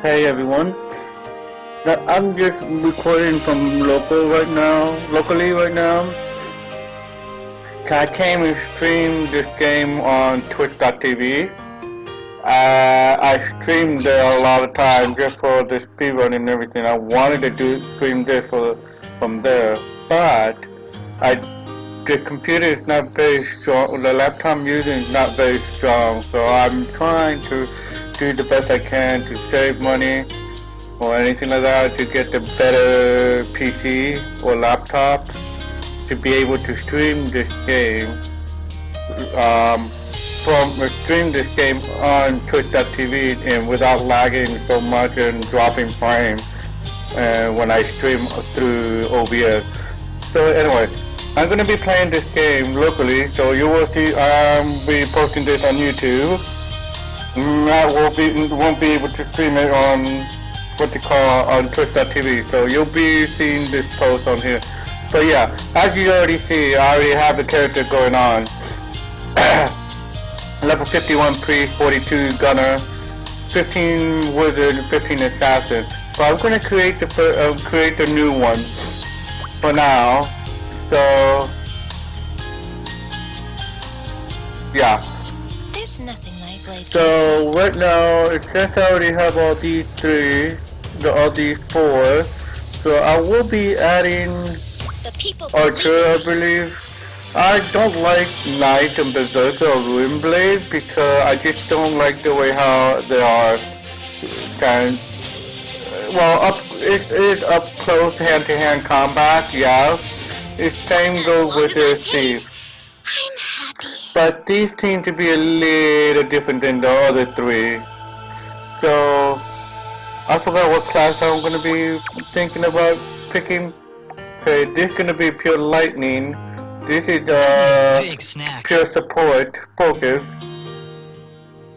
Hey everyone, I'm just recording from locally right now. I came and streamed this game on twitch.tv. I streamed there a lot of times just for the speedrun and everything. I wanted to stream this from there, but the computer is not very strong. The laptop I'm using is not very strong, so I'm trying to do the best I can to save money or anything like that to get the better PC or laptop to be able to stream this game stream this game on twitch.tv and without lagging so much and dropping frames when I stream through OBS. So anyway, I'm going to be playing this game locally, so you will see I'll be posting this on YouTube. I won't be able to stream it on what they call on twitch.tv, so you'll be seeing this post on here. So yeah, as you already see, I already have the character going on. Level 51 priest, 42 gunner, 15 wizard, 15 assassin. So I'm going to create the new one for now. So yeah. There's nothing like blade. So right now, since I already have all these all these four, so I will be adding Archer, I believe. I don't like Knight and Berserker or Ruin Blade because I just don't like the way how they are kind. Well, it is up close hand-to-hand combat, yeah. It's same goes with the Thief. I'm happy. But these seem to be a little different than the other three. So I forgot what class I'm going to be thinking about picking. Okay, this is going to be pure lightning. This is pure support focus.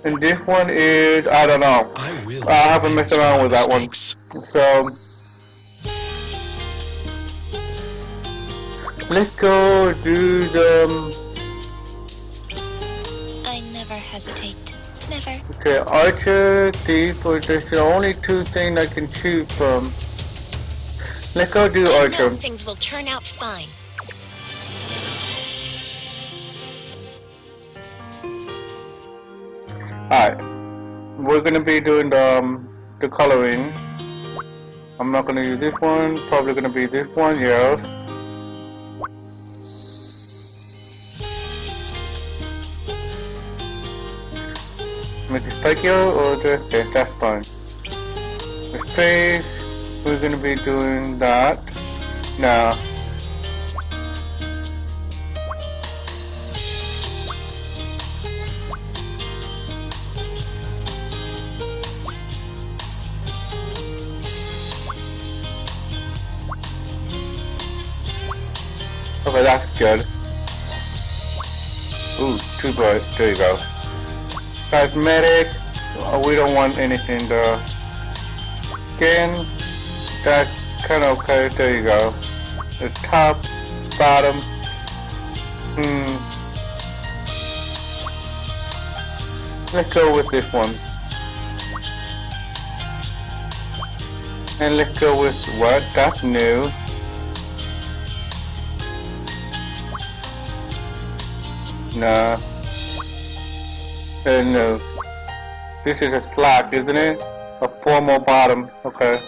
And this one is, I don't know. I haven't messed around with that one. So let's go do the I never hesitate. Never. okay, Archer, Thief, there's the only two things I can choose from. Let's go do Archer. I know things will turn out fine. Alright, we're gonna be doing the coloring. I'm not gonna use this one, probably gonna be this one, yes. Make it spikier or just okay, that's fine. The face, we're gonna be doing that now. Okay, that's good. Ooh, too bright. There you go. Cosmetic. We don't want anything there. Skin. That's kind of okay. There you go. The top, bottom. Let's go with this one. And let's go with what? That's new. Nah. No. This is a slack, isn't it? A formal bottom. Okay.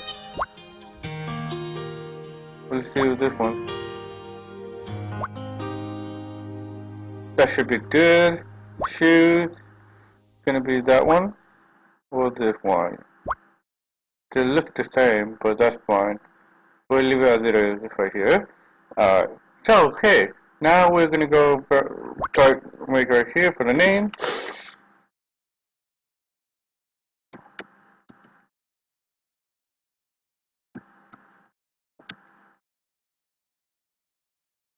Let's see with this one. That should be good. Shoes. Gonna be that one. Or this one. They look the same, but that's fine. We'll leave it as it is right here. Alright. So, okay. Now we're gonna go start right here for the name.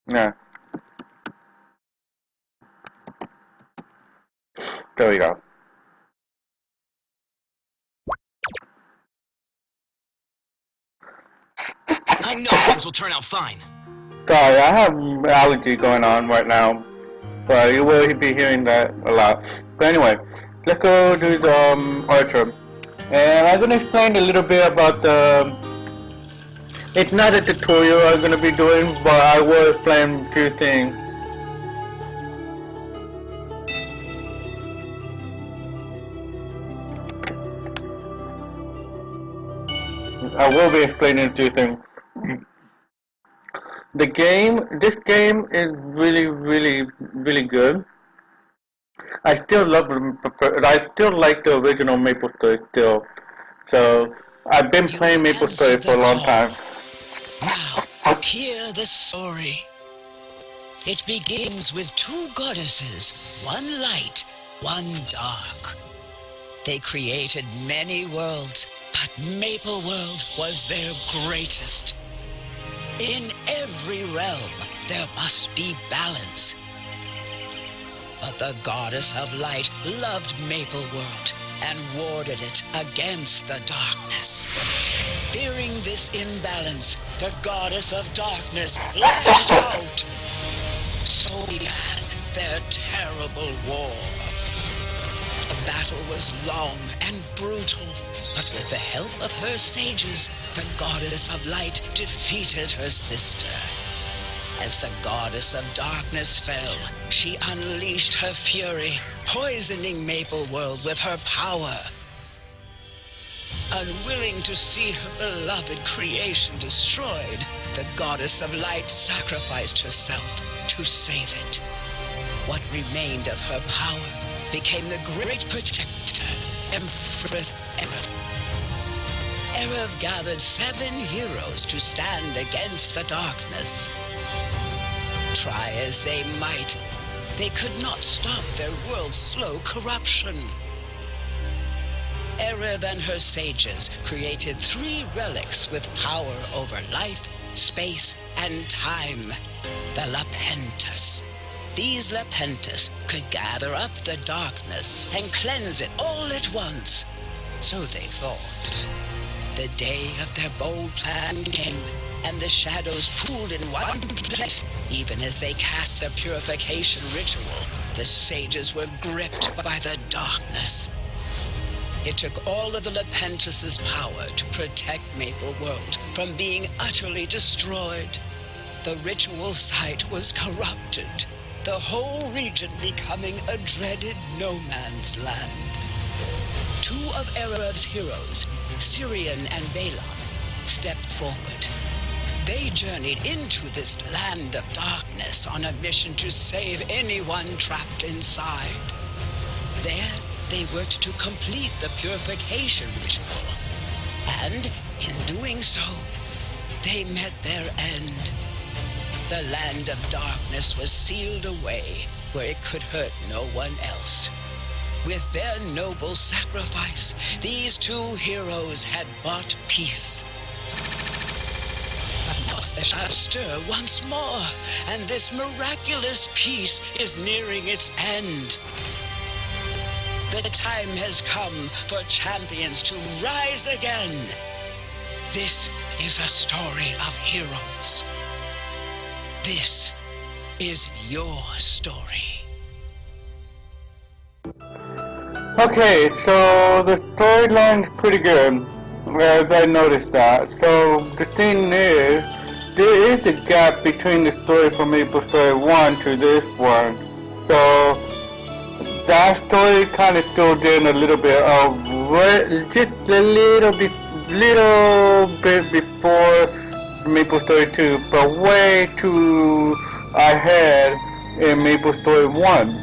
Now, there we go. I know things will turn out fine. Sorry, I have allergy going on right now, but you will be hearing that a lot. But anyway, let's go do the Archer. And I'm gonna explain a little bit about the. It's not a tutorial I'm gonna be doing, but I will explain a few things. I will be explaining a few things. This game is really good. I still I still like the original Maplestory still. So I've been playing Maplestory for a long time. Now, hear the story. It begins with two goddesses, one light, one dark. They created many worlds, but Maple World was their greatest. In every realm, there must be balance. But the goddess of light loved Maple World and warded it against the darkness. Fearing this imbalance, the goddess of darkness lashed out. So began their terrible war. The battle was long and brutal, but with the help of her sages, the goddess of light defeated her sister. As the goddess of darkness fell, she unleashed her fury, poisoning Maple World with her power. Unwilling to see her beloved creation destroyed, the goddess of light sacrificed herself to save it. What remained of her power became the great protector, Empress Erev. Erev gathered 7 heroes to stand against the darkness. Try as they might, they could not stop their world's slow corruption. Erev and her sages created 3 relics with power over life, space, and time. The Lapentus. These Lapentus could gather up the darkness and cleanse it all at once. So they thought. The day of their bold plan came, and the shadows pooled in one place. Even as they cast the purification ritual, the sages were gripped by the darkness. It took all of the Lapentus' power to protect Maple World from being utterly destroyed. The ritual site was corrupted, the whole region becoming a dreaded no-man's land. 2 of Erev's heroes, Syrian and Balon, stepped forward. They journeyed into this land of darkness on a mission to save anyone trapped inside. There, they worked to complete the purification ritual. And, in doing so, they met their end. The land of darkness was sealed away where it could hurt no one else. With their noble sacrifice, these 2 heroes had bought peace. But now they shall stir once more, and this miraculous peace is nearing its end. The time has come for champions to rise again. This is a story of heroes. This is your story. Okay, so the storyline's pretty good, as I noticed that. So the thing is, there is a gap between the story from Maplestory 1 to this one. So that story kind of filled in a little bit of just a little bit before Maplestory 2, but way too ahead in Maplestory 1.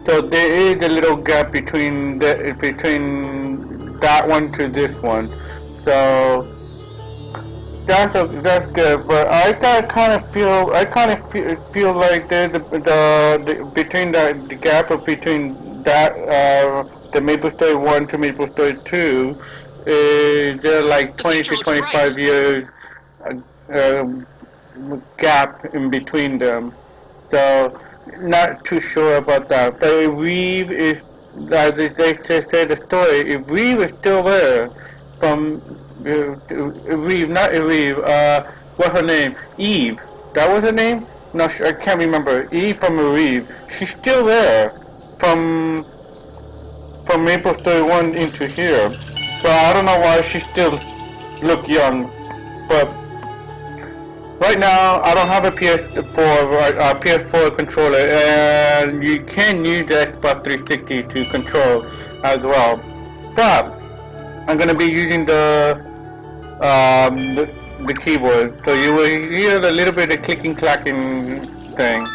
So there is a little gap between that one to this one. So that's good. But I kind of feel like there's between the gap of between that the Maplestory 1 to Maplestory 2 is there like 20 to 25 years gap in between them. So not too sure about that. But if Reeve is, as they say the story, if Reeve is still there from Reeve, not Reeve, what's her name? Eve. That was her name? No, I can't remember. Eve from Reeve. She's still there from from Maplestory2 into here. So I don't know why she still look young, but right now I don't have a PS4 controller, and you can use the Xbox 360 to control as well. But I'm gonna be using the keyboard, so you will hear a little bit of clicking clacking thing.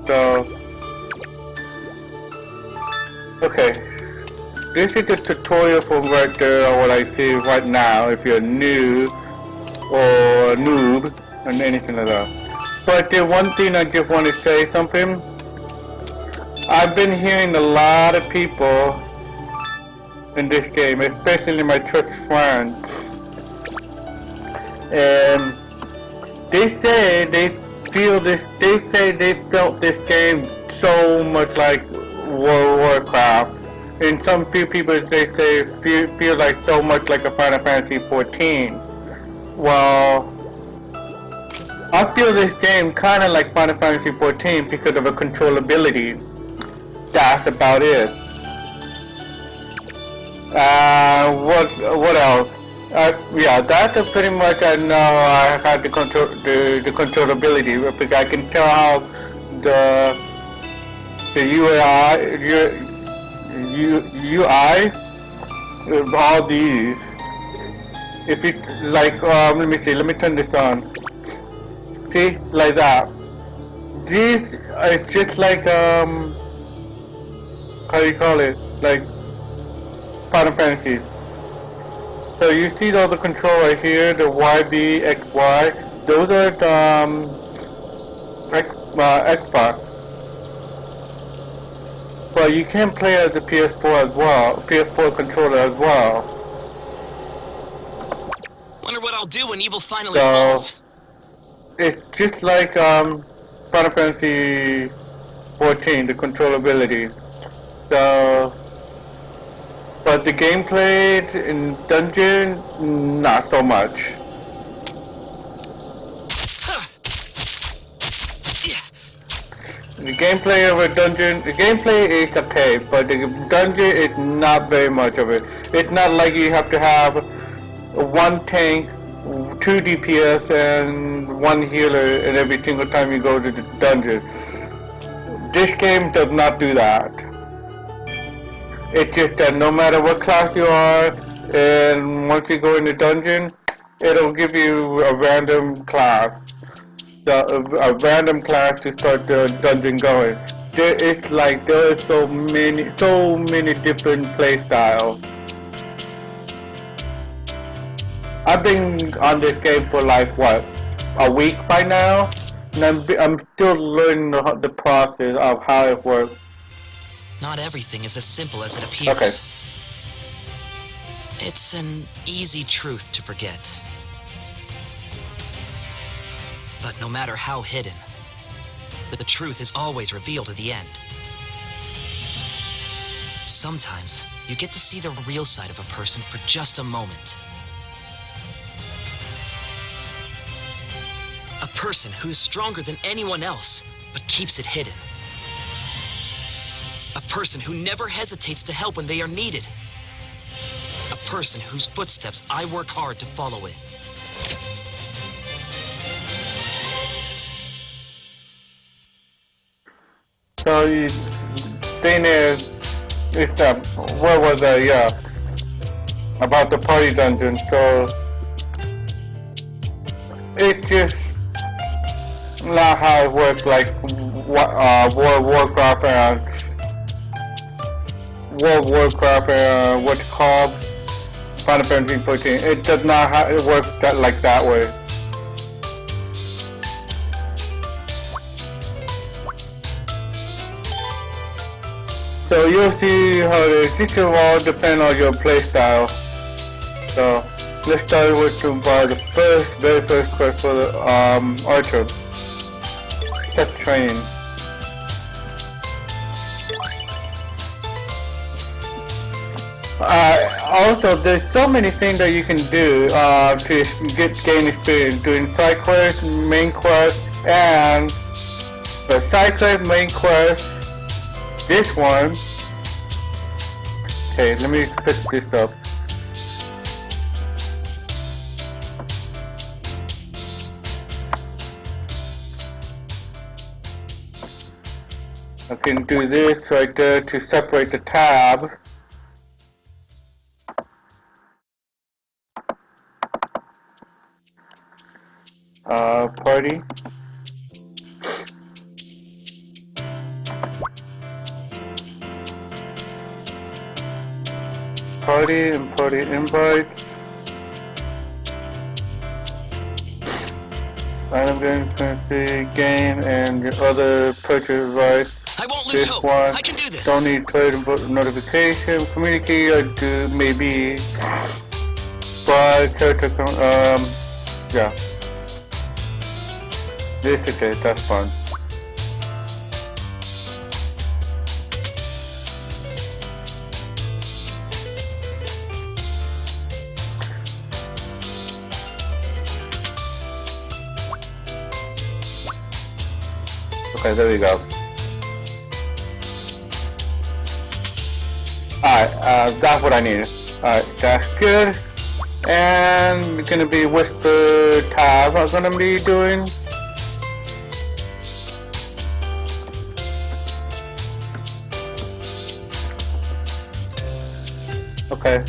So okay, this is the tutorial from right there, what I see right now, if you're new or noob and anything like that. But the one thing I just want to say something. I've been hearing a lot of people in this game, especially my church friends, and they say they felt this game so much like World of Warcraft, and some few people they say feel like so much like a Final Fantasy 14. Well, I feel this game kind of like Final Fantasy 14 because of the controllability. That's about it. What else? Yeah, that's pretty much. I know I have the controllability because I can tell how the UI of all these. If it like let me see. Let me turn this on. See, like that. This is just like how do you call it? Like Final Fantasy. So you see all the control right here, the YB, XY. Those are the Xbox. But you can play as the PS4 as well, PS4 controller as well. Wonder what I'll do when evil finally falls. It's just like Final Fantasy 14, the controllability. So, but the gameplay in dungeon, not so much. The gameplay of a dungeon, the gameplay is okay, but the dungeon is not very much of it. It's not like you have to have one tank, 2 DPS, and 1 healer in every single time you go to the dungeon. This game does not do that. It's just that no matter what class you are, and once you go in the dungeon, it'll give you a random class. A random class to start the dungeon going. There is so many different play styles. I've been on this game for like what, a week by now, and I'm still learning the process of how it works. Not everything is as simple as it appears. Okay. It's an easy truth to forget. But no matter how hidden, the truth is always revealed at the end. Sometimes, you get to see the real side of a person for just a moment. A person who is stronger than anyone else, but keeps it hidden. A person who never hesitates to help when they are needed. A person whose footsteps I work hard to follow in. So the thing is what was that? Yeah, about the party dungeon. So it's just not how it works like World of Warcraft and what's called Final Fantasy 14. It does not work like that way. So you'll see how this will all depend on your playstyle. So let's start with the very first quest for the archer. Step training. Also, there's so many things that you can do to gain experience doing side quests, main quest, and the side quest, main quest. This one Okay, let me fix this up. I can do this right there to separate the tab. Party. Party and party invite. I'm going to see game and your other purchase rights. I won't lose This hope. one, I can do this. don't need trade notification. Communicate, I do maybe. But character, yeah. This is it, that's fun. Okay, there we go. Alright, that's what I needed. Alright, that's good. And it's gonna be whisper tab I'm gonna be doing. Okay.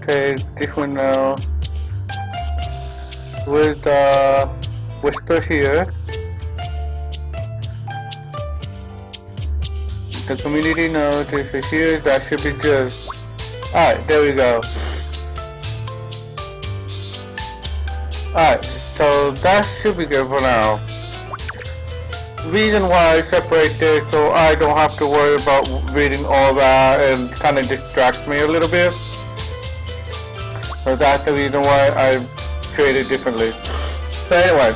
Okay, this one now. With whisper here. The community note is here, that should be good. Alright, there we go. Alright, so that should be good for now. Reason why I separate this so I don't have to worry about reading all that and kind of distracts me a little bit. So that's the reason why I created differently. So anyway.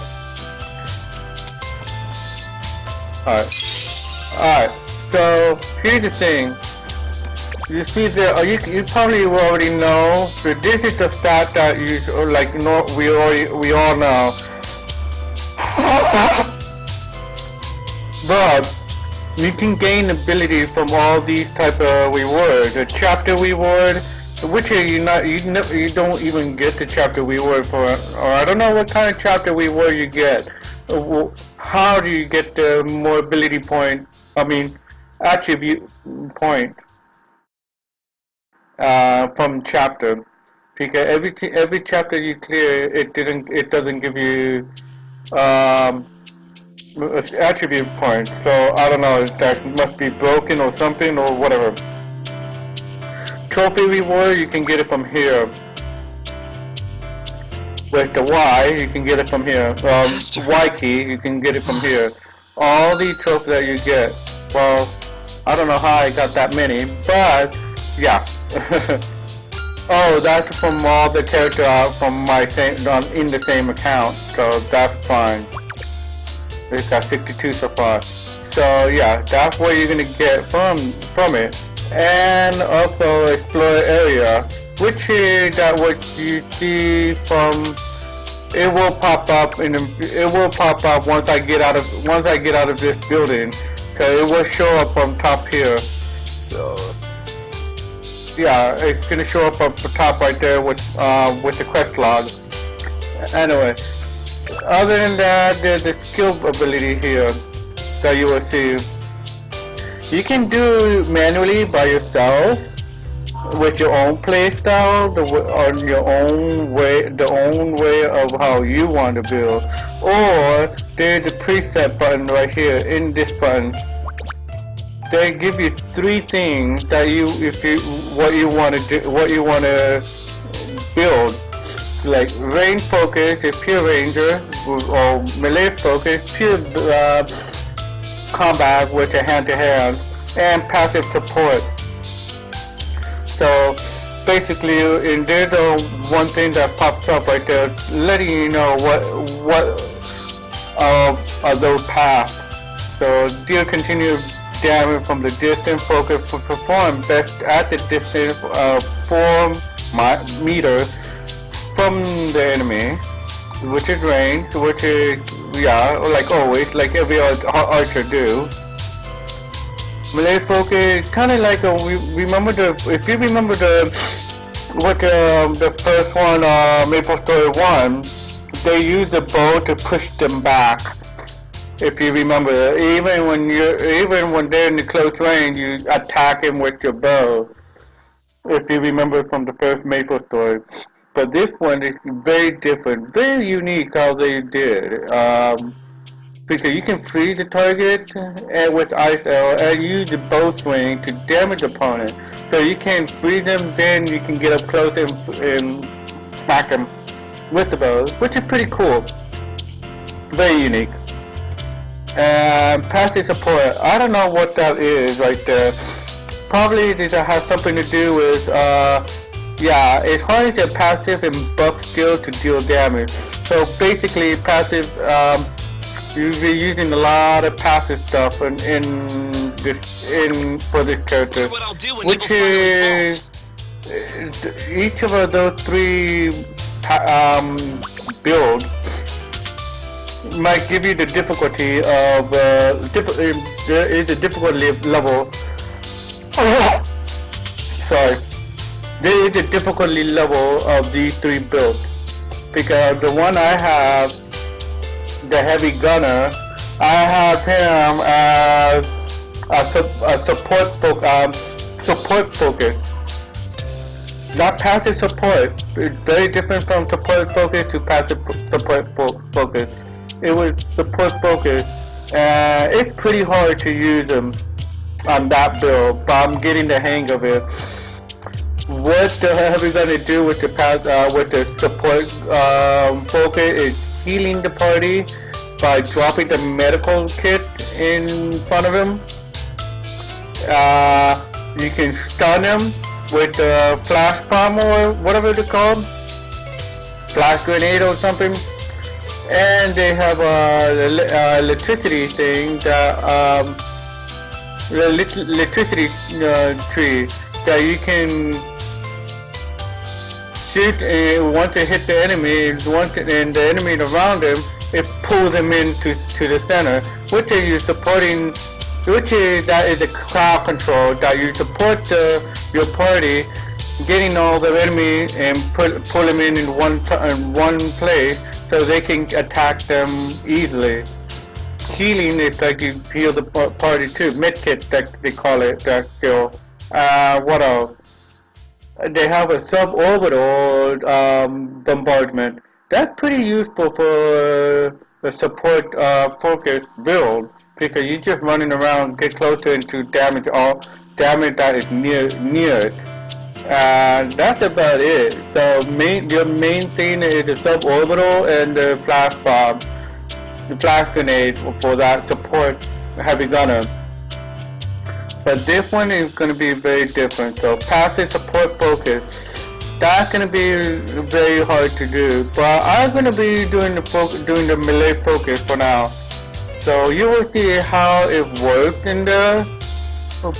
Alright, so here's the thing. You see there, you probably already know, but this is the stat that you like. No, we all know. But you can gain ability from all these type of rewards. A chapter reward, which you don't even get the chapter reward for. Or I don't know what kind of chapter reward you get. How do you get the more ability point? I mean, attribute point. From chapter, because every chapter you clear, it doesn't give you attribute points. So I don't know, that must be broken or something or whatever. Trophy reward, you can get it from here. With the Y, you can get it from here. Y key, you can get it from here. All the trophies that you get. Well, I don't know how I got that many, but yeah. Oh, that's from all the characters from my same in the same account, so that's fine. It's got 62 so far. So yeah, that's what you're gonna get from it. And also explore area, which is that what you see from. It will pop up once I get out of this building. So it will show up on top here. So yeah, it's gonna show up the top right there with the quest log. Anyway, other than that, there's the skill ability here that you will see. You can do manually by yourself with your own play style, on your own way, the own way of how you want to build. Or there's a preset button right here in this button. They give you 3 things that what you want to build, like range focus is pure ranger, or melee focus pure combat with a hand-to-hand, and passive support. So basically, in there, the one thing that pops up right there, letting you know what are those paths. So deal continue damage from the distance, focus to perform best at the distance of 4 meters from the enemy, which is range, which is, yeah, like always, like every archer do. Malay focus, kind of like remember if you remember the first one, Maplestory 1, they use the bow to push them back. If you remember, even when they're in the close range, you attack them with your bow. If you remember from the first Maplestory. But this one is very different, very unique how they did. Because you can freeze the target with ice arrow and use the bow swing to damage the opponent. So you can freeze them, then you can get up close and smack them with the bow, which is pretty cool. Very unique. And passive support, I don't know what that is right there. Probably it has something to do with, yeah, it harnesses a passive and buff skill to deal damage. So basically passive, you'll be using a lot of passive stuff for this character, which is each of those 3 builds might give you the difficulty of there is a difficulty level. Sorry, there is a difficulty level of these 3 builds, because the one I have, the heavy gunner, I have him as a support focus. Not passive support. It's very different from support focus to passive support focus. It was support focus. It's pretty hard to use them on that build, but I'm getting the hang of it. What the hell are we gonna do with the support focus is healing the party by dropping the medical kit in front of him. You can stun him with the flash bomb or whatever they're called, flash grenade or something. And they have a electricity thing, electricity tree that you can shoot once it hit the enemy, and the enemy around him, it pulls them into the center, which is supporting, that is the crowd control, that you support your party, getting all the enemy and pull them in one place, so they can attack them easily. Healing is like you heal the party too. Medkit, that they call it, that skill. What else? They have a suborbital bombardment. That's pretty useful for the support focus build, because you're just running around, get closer into damage that is near it. And that's about it. So your main thing is the suborbital and the flash bomb, the flash grenade for that support heavy gunner. But this one is going to be very different. So passive support focus, that's going to be very hard to do. But I'm going to be doing the melee focus for now. So you will see how it works in there.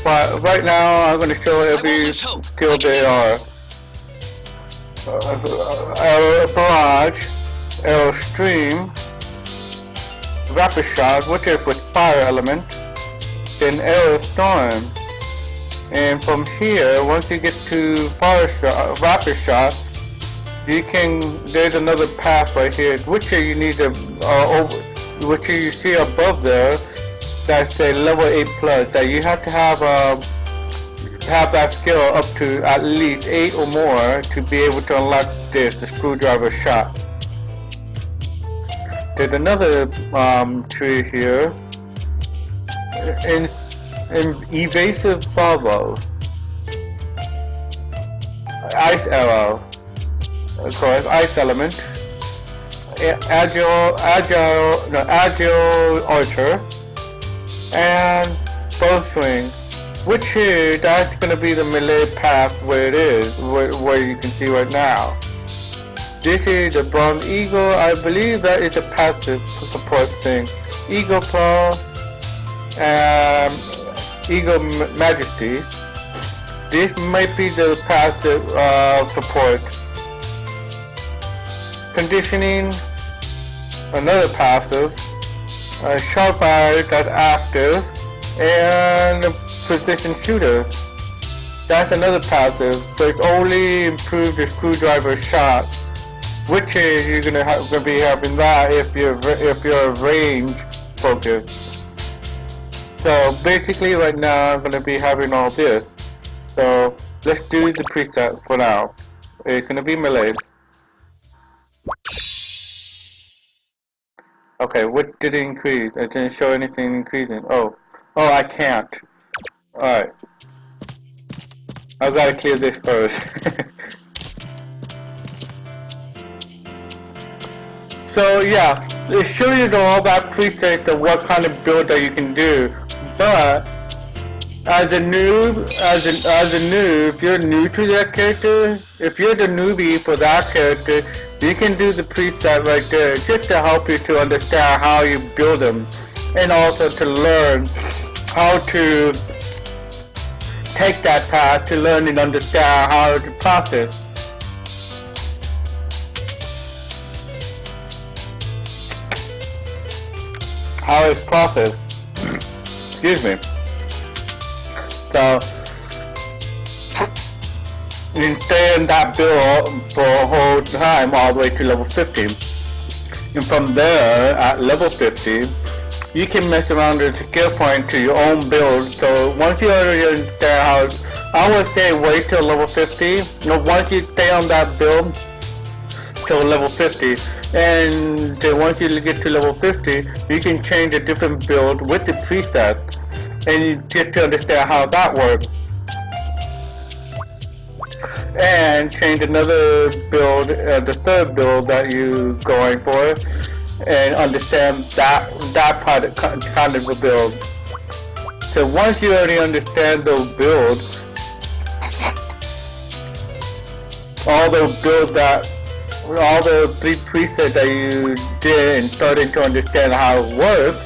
But right now, I'm going to show every skill they are. Arrow barrage, arrow stream, rapid shot, which is with fire element, then arrow storm. And from here, once you get to rapid shot, there's another path right here, which you need to which you see above there. That's a level 8+, that you have to have that skill up to at least 8 or more to be able to unlock the screwdriver shot. There's another tree here. In evasive salvo, ice arrow, of course, ice element, agile archer, and bowstring, which is, that's going to be the melee path where it is, where you can see right now. This is the bronze eagle. I believe that is a passive support thing. Eagle claw and eagle majesty. This might be the passive support. Conditioning, another passive. Sharp eye, that's active, and precision shooter. That's another passive, but it's only improved the screwdriver shot, which is you're gonna be having that if you're range focused. So basically, right now I'm gonna be having all this. So let's do the preset for now. It's gonna be melee. Okay, what did it increase? It didn't show anything increasing. Oh, I can't. Alright. I've got to clear this first. So yeah, it shows you all that presets of what kind of build that you can do. But as a noob, if you're new to that character, if you're the newbie for that character, you can do the preset right there just to help you to understand how you build them, and also to learn how to take that path to learn and understand how to process. How it's processed. Excuse me. So you can stay in that build for a whole time all the way to level 50. And from there, at level 50, you can mess around with the skill point to your own build. So once you already understand how, I would say wait till level 50. No, once you stay on that build till level 50, and then once you get to level 50, you can change a different build with the preset, and you get to understand how that works. And change another build, the third build that you're going for, and understand that part of kind of a build. So once you already understand those builds, all the three presets that you did and starting to understand how it works,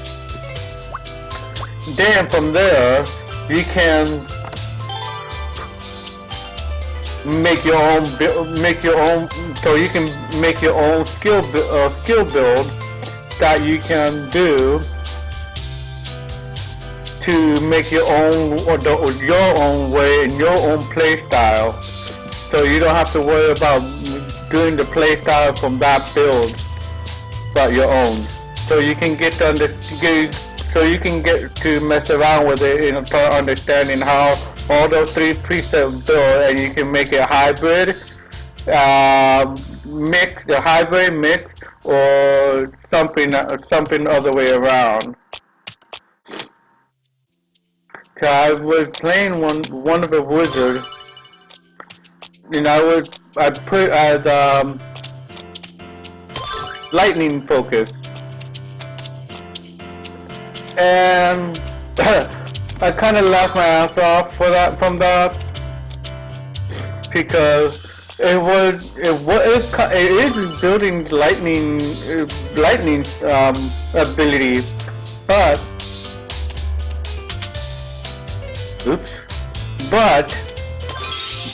then from there you can make your own so you can make your own skill build that you can do to make your own your own way and your own play style. So you don't have to worry about doing the play style from that build, but your own. So you can get to mess around with it and start understanding how all those three presets build, and you can make a hybrid mix, or something other way around. So I was playing one of the wizards, and I put as lightning focus, and I kind of laughed my ass off from that because it is building lightning ability, but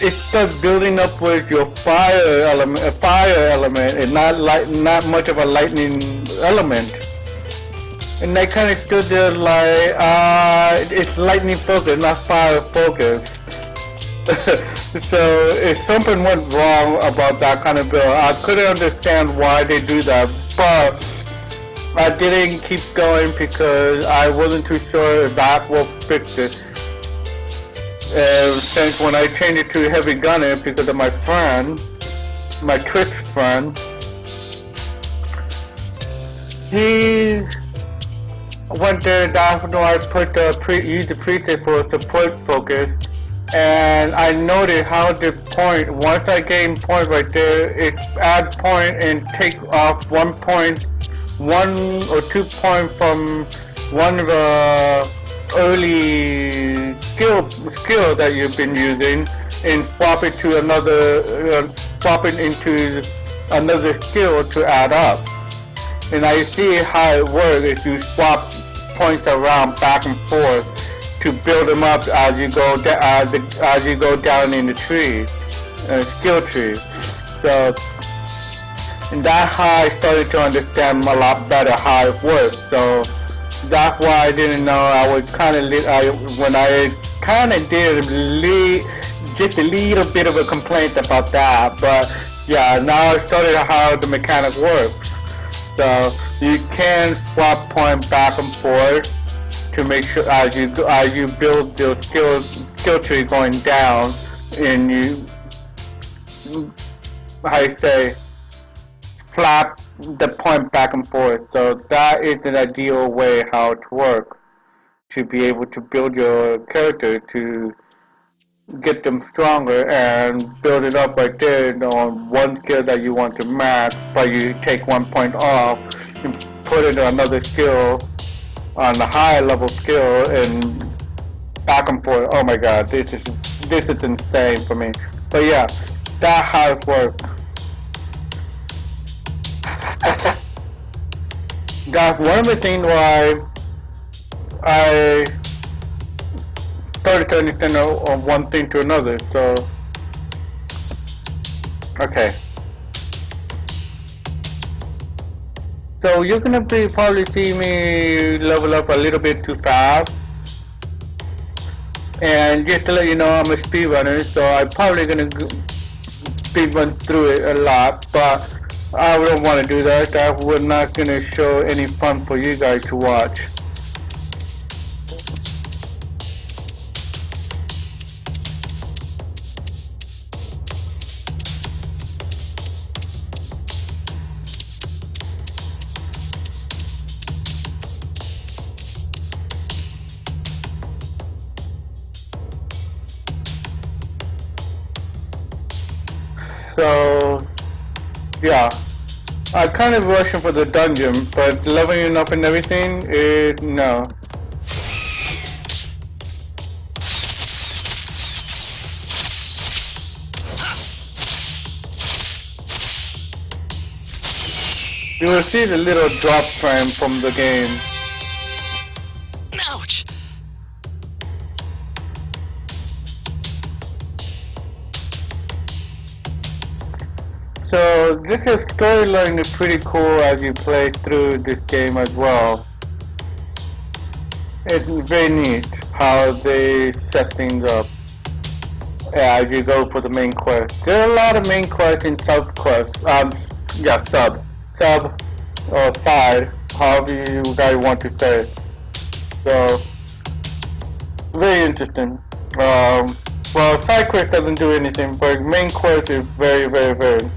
it starts building up with your fire element, and not much of a lightning element. And I kind of stood there like, it's lightning focused, not fire focused. So if something went wrong about that kind of build, I couldn't understand why they do that, but I didn't keep going because I wasn't too sure if that will fix it. Since when I changed it to heavy gunner because of my friend, my Twitch friend, he went there after I used the preset for support focus, and I noticed how the point, once I gain point right there, it add point and take off 1 or 2 points from one of the early skill that you've been using, and swap it to swap it into another skill to add up. And I see how it works if you swap points around back and forth to build them up as you go down in the tree, skill tree. So, and that's how I started to understand a lot better how it works. So that's why I didn't know. I would when I kind of did just a little bit of a complaint about that, but yeah, now I started how the mechanic works. So you can swap point back and forth to make sure as you build your skill tree going down, and you how you say flap the point back and forth. So that is an ideal way how to work to be able to build your character to get them stronger and build it up right there on one skill that you want to max, but you take 1 point off and put it on another skill on the higher level skill and back and forth. Oh my god, this is insane for me. But yeah, that's how it works. That's one of the things why I started to understand on one thing to another. So okay. So you're gonna probably see me level up a little bit too fast. And just to let you know, I'm a speedrunner, so I'm probably gonna speedrun through it a lot, but I don't want to do that. That would not gonna show any fun for you guys to watch. So, yeah, I kind of rushing for the dungeon, but leveling up and everything, no. You will see the little drop frame from the game. Ouch! So this storyline is pretty cool as you play through this game as well. It's very neat how they set things up as you go for the main quest. There are a lot of main quests and sub quests. Sub or side, however you guys want to say it. So very interesting. Well, side quest doesn't do anything, but main quest is very, very, very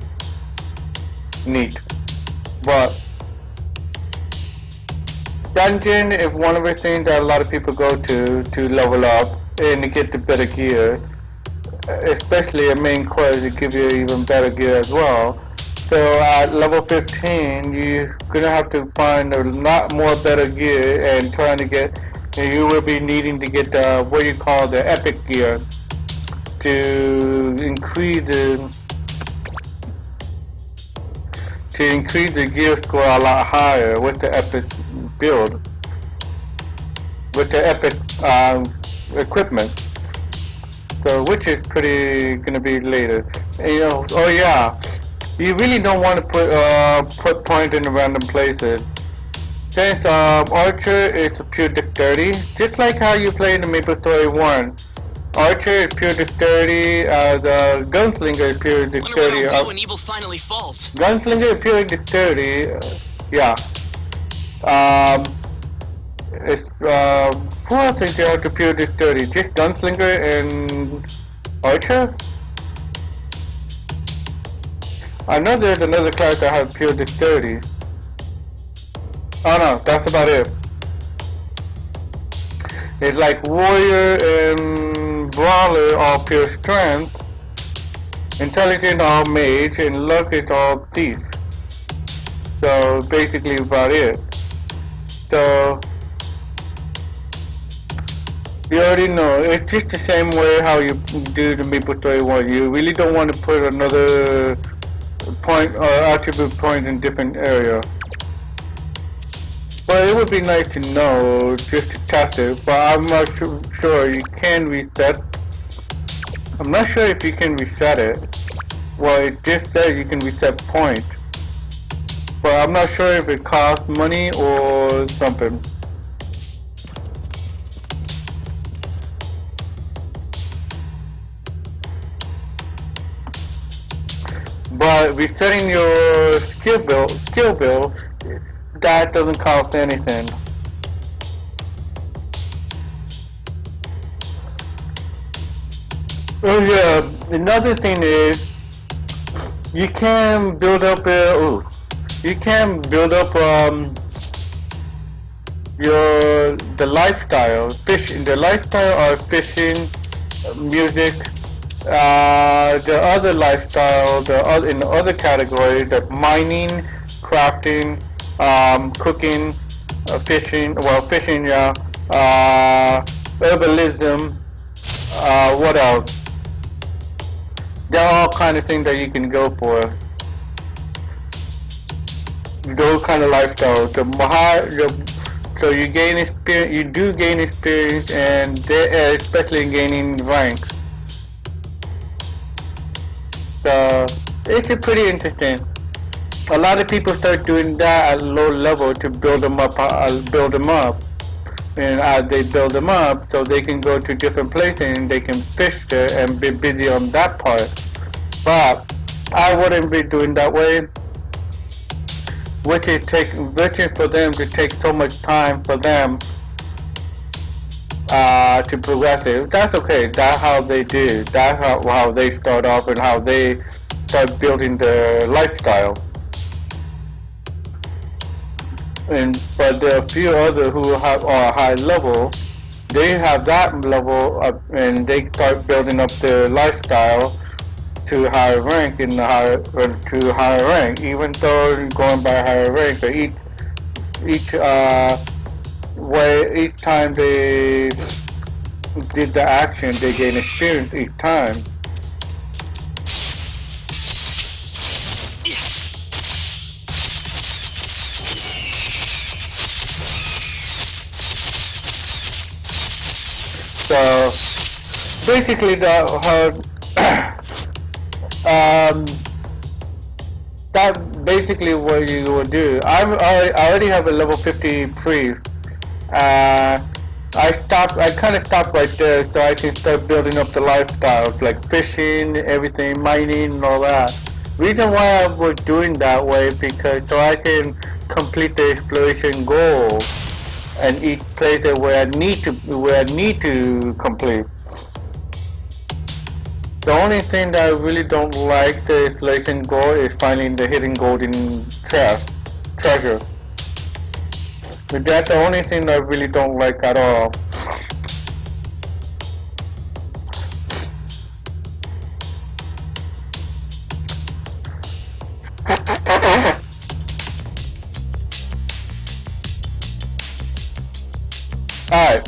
neat. But dungeon is one of the things that a lot of people go to level up and to get the better gear. Especially a main quest to give you even better gear as well. So at level 15, you're gonna have to find a lot more better gear and trying to get. And you will be needing to get what you call the epic gear to increase the gear score a lot higher with the epic build, with the epic equipment. So which is pretty gonna be later. And, oh yeah, you really don't want to put points in random places. Since Archer is a pure dexterity, just like how you play in the Maplestory 1. Archer is pure dexterity, the Gunslinger is pure dexterity. Wonder what I'll do when evil finally falls. Gunslinger is pure dexterity, yeah. Who else think you have to pure dexterity? Just Gunslinger and Archer? I know there's another class that has pure dexterity. Oh no, that's about it. It's like Warrior and Brawler all pure strength, Intelligent all mage, and Luck is all thief. So basically about it. So you already know, it's just the same way how you do the Maplestory 1. You really don't want to put another point or attribute point in different area. But it would be nice to know just to test it, but I'm not sure you can reset. I'm not sure if you can reset it. Well, it just said you can reset point. But I'm not sure if it costs money or something. But resetting your skill bill, that doesn't cost anything. Oh yeah, another thing is you can build up the lifestyle, the lifestyle of fishing, music, the other lifestyle, in the other category, the mining, crafting, cooking, fishing, yeah, herbalism, what else? There are all kind of things that you can go for. Those kind of lifestyles. So you gain experience. You do gain experience, and especially in gaining ranks. So it's pretty interesting. A lot of people start doing that at low level to build them up. And as they build them up, so they can go to different places and they can fish there and be busy on that part. But I wouldn't be doing that way, which is for them to take so much time for them to progress it. That's okay. That's how they do. That's how they start off and how they start building their lifestyle. But there are a few others who are high level. They have that level up, and they start building up their lifestyle to higher rank to higher rank. Even though going by higher rank, but each time they did the action, they gain experience each time. So basically, that's basically what you will do. I already have a level 53. I kind of stopped right there, so I can start building up the lifestyles like fishing, everything, mining, and all that. Reason why I was doing that way because so I can complete the exploration goal and each place where I need to complete. The only thing that I really don't like the exploration goal is finding the hidden golden treasure. But that's the only thing that I really don't like at all. Alright.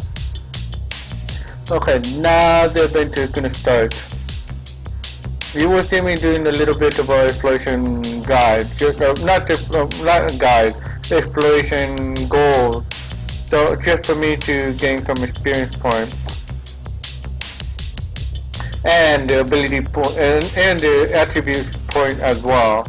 Okay, now they're gonna start. You will see me doing a little bit of an exploration guide, not a guide, exploration goal. So just for me to gain some experience points, and the ability point and the attribute point as well.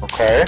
Okay.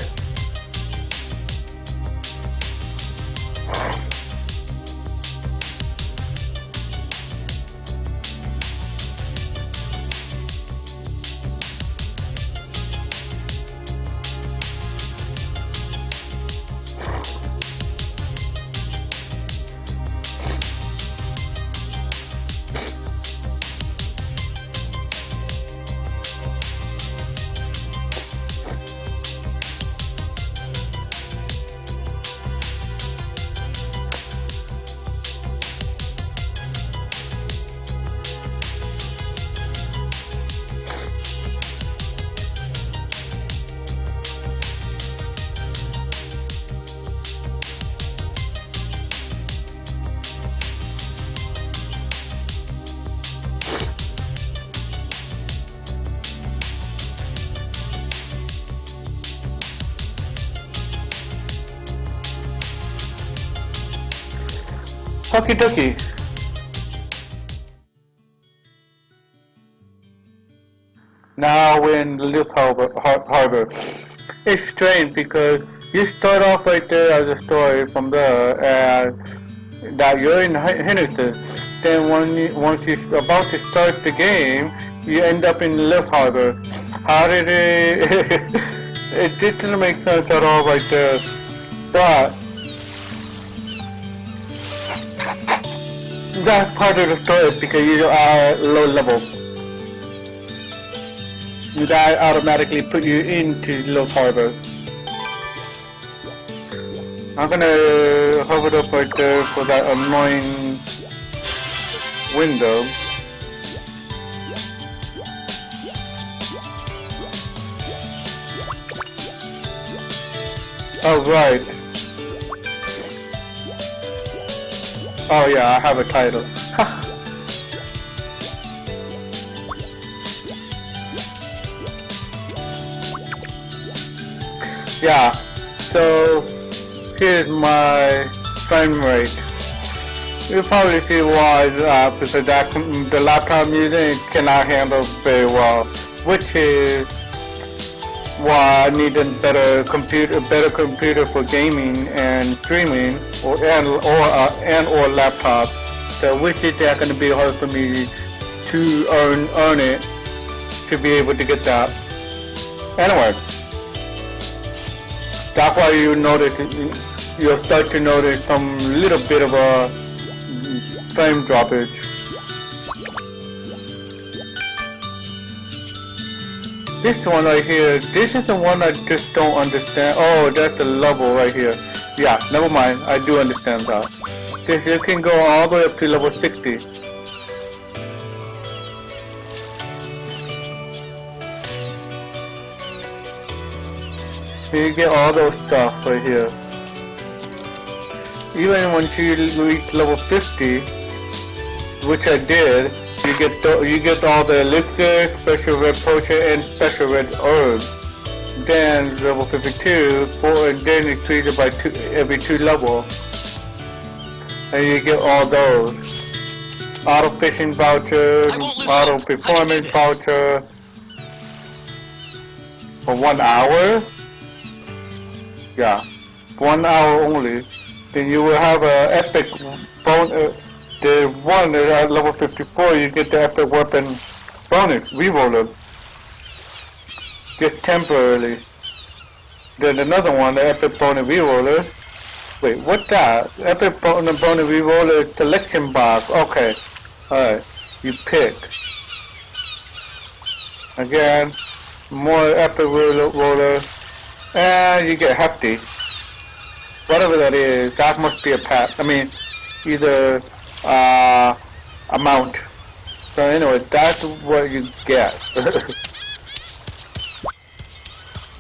Okie dokie. Now we're in Lift Harbor. It's strange because you start off right there as a story from there, and that you're in Henderson. Then once you're about to start the game, you end up in Lift Harbor. How did it? It didn't make sense at all right there. But that's part of the story because you are low level. That automatically put you into Lift Harbor. I'm gonna hover it up right there for that annoying window. Oh right. Oh yeah, I have a title. Yeah, so here's my frame rate. You'll probably see why, because the laptop I'm using cannot handle very well, which is why I need a better computer for gaming and streaming, or laptop. So which is that going to be hard for me to earn it to be able to get that. Anyway. That's why you'll start to notice some little bit of a frame droppage. This one right here, this is the one I just don't understand. Oh, that's the level right here. Yeah, never mind, I do understand that. You can go all the way up to level 60. You get all those stuff right here. Even once you reach level 50, which I did, you get all the elixir, special red potion, and special red herbs. Then level 52, and then it increases by every 2 levels, and you get all those. Auto fishing voucher, auto performance voucher for 1 hour. Yeah, 1 hour only. Then you will have a epic bonus. The one at level 54, you get the epic weapon bonus reroller, just temporarily. Then another one, the epic bonus reroller. Wait, what's that? Epic bonus reroller selection box. Okay, all right. You pick. Again, more epic roller. And you get hefty. Whatever that is, that must be a pack. I mean, either amount. So anyway, that's what you get.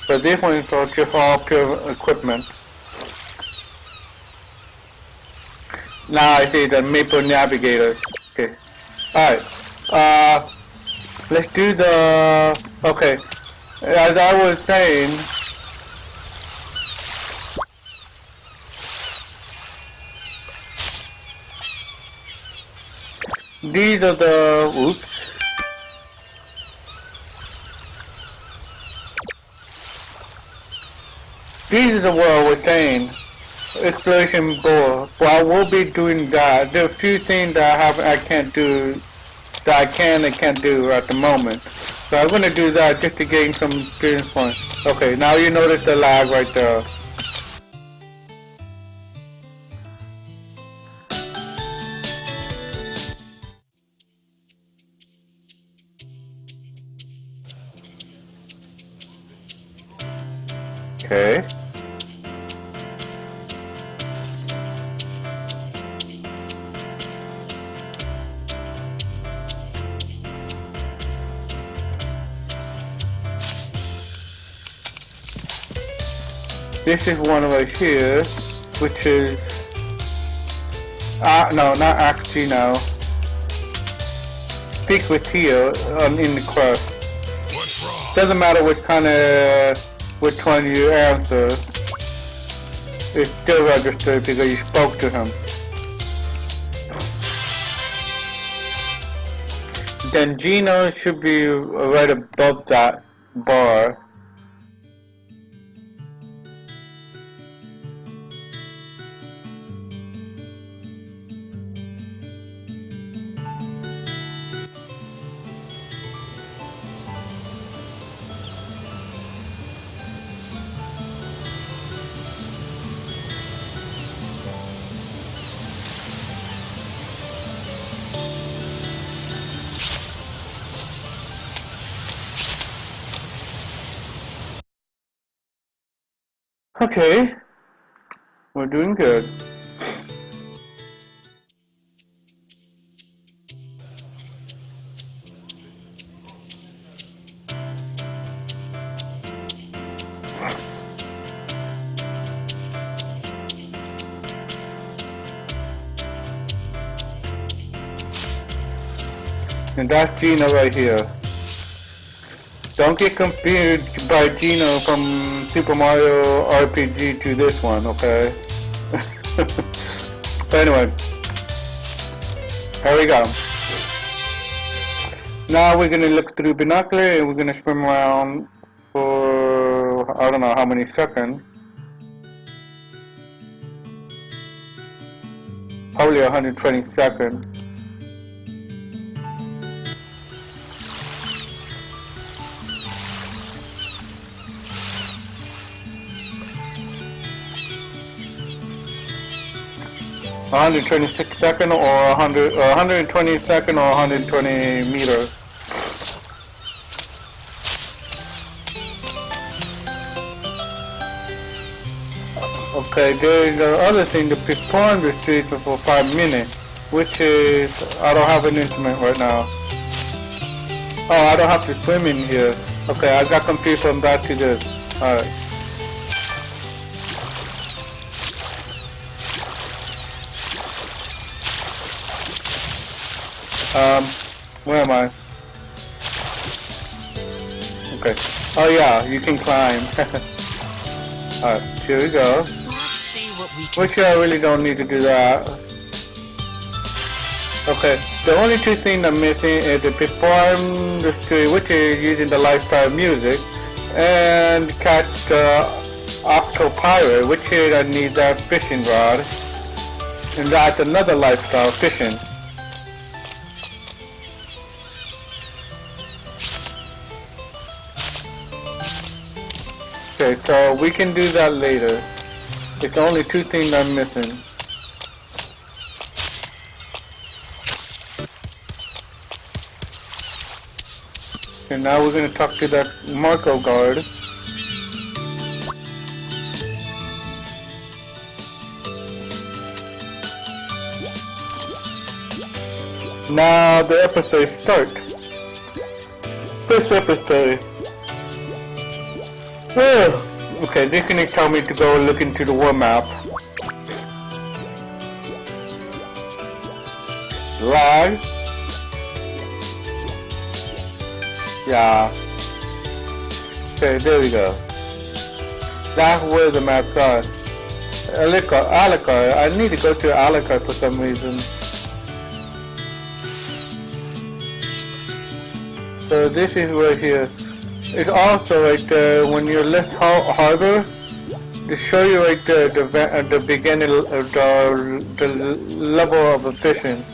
So this one is just all pure equipment. Now I see the Maple Navigator. Okay. Alright. Let's do the... Okay. As I was saying... These are the... Oops. These are the what I was saying. Exploration board. Well, I will be doing that. There are a few things that I can't do, that I can and can't do at the moment. So I'm going to do that just to gain some experience points. Okay, now you notice the lag right there. Okay. This is one right here, which is, no, not actually now. Speak with Tia in the quest. What's wrong? Doesn't matter which one you answer. It's still registered because you spoke to him. then Gino should be right above that bar. Okay, we're doing good. And that's Gino right here. Don't get confused by Gino from Super Mario RPG to this one, okay? But anyway, here we go. Now we're gonna look through binocular and we're gonna swim around for I don't know how many seconds. Probably 120 seconds. (126 second or 120 second or 120 meters. Okay, there's the other thing to perform the street for 5 minutes, which is I don't have an instrument right now. Oh, I don't have to swim in here. Okay, I got confused from that to this. Alright. Where am I? Okay. Oh yeah, you can climb. Alright, here we go. Let's see what we can Which I really don't need to do that. Okay, the only two things I'm missing is to perform the street, which is using the lifestyle music, and catch the octopirate, which is I need that fishing rod, and that's another lifestyle fishing. Okay, so we can do that later. It's only two things I'm missing. Okay, now we're going to talk to that Marco guard. Now the episode starts. First episode. Okay, this can tell me to go look into the world map. Lag. Yeah. Okay, there we go. That's where the maps are. Alucard. I need to go to Alucard for some reason. So this is right here. It's also right there when you're left harbor. To show you right there the beginning of the level of the fishing.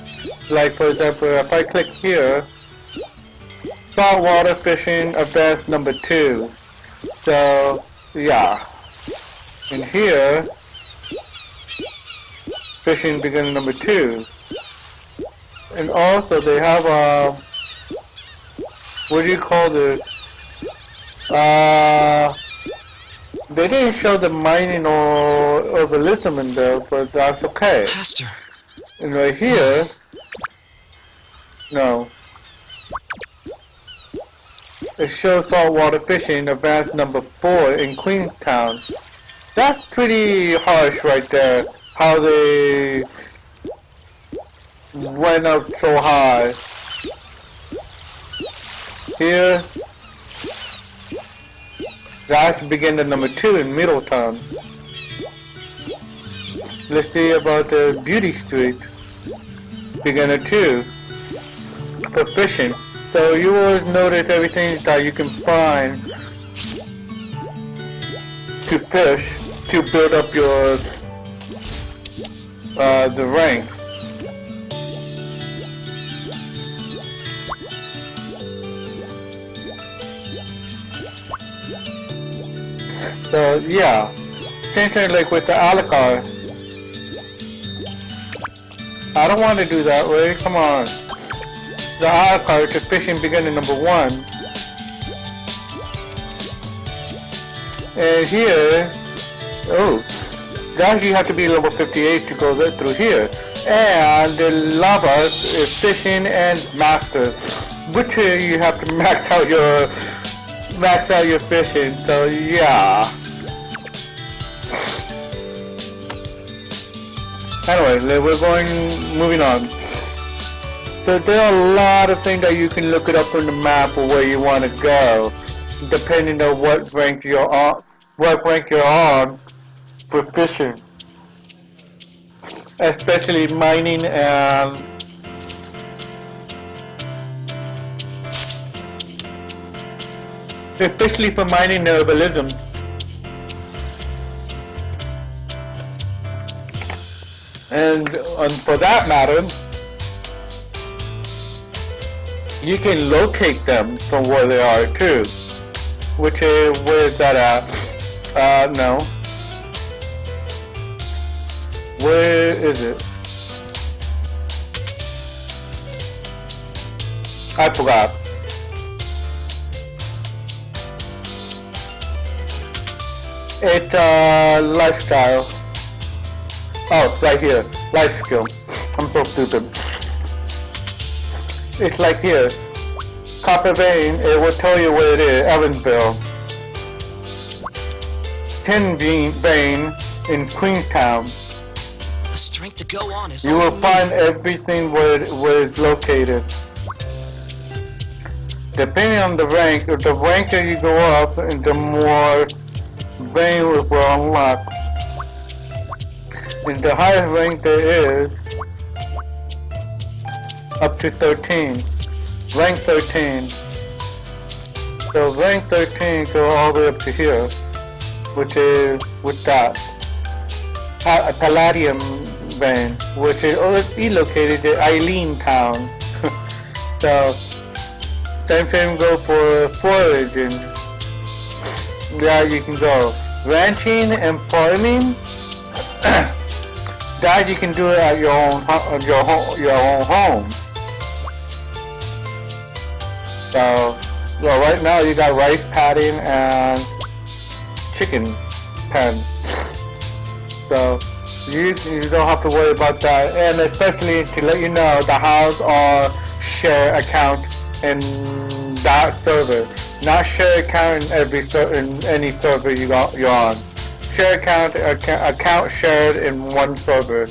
Like for example, if I click here, saltwater fishing advanced number 2. So yeah, and here fishing beginning number 2, and also they have what do you call this? They didn't show the mining or the lissaman though, but that's okay. Pastor. And right here, no. It shows saltwater fishing advanced number 4 in Queenstown. That's pretty harsh right there, how they went up so high. Here, that's beginner number 2 in Middletown. Let's see about the Beauty Street. Beginner 2 for fishing. So you will notice everything that you can find to fish to build up your the rank. So yeah, same thing like with the Alacar. I don't want to do that way. Come on. The Alacar to fishing beginning number 1. And here, oh, that you have to be level 58 to go through here. And the lava is fishing and master, which you have to max out your fishing. So yeah. Anyway, moving on. So there are a lot of things that you can look it up on the map or where you want to go, depending on what rank you're on. For fishing, especially mining and especially for mining herbalism. And for that matter, you can locate them from where they are too. Which is, where is that at? No. Where is it? I forgot. It's lifestyle. Oh, right here. Life skill. I'm so stupid. It's like here. Copper vein, it will tell you where it is. Evansville. Tin vein in Queenstown. The strength to go on is you all will you find need. everything where it's located. Depending on the ranker you go up, and the more vein will unlock. And the highest rank there is up to 13. Rank 13. So rank 13 go all the way up to here, which is with that. A palladium vein, which is located in Eileen Town. So same thing go for foraging. Yeah, you can go ranching and farming. That you can do it at your own home. So right now you got rice padding and chicken pen. So you don't have to worry about that. And especially to let you know, the house are share account in that server, not share account in any server you're on. Share account shared in one server.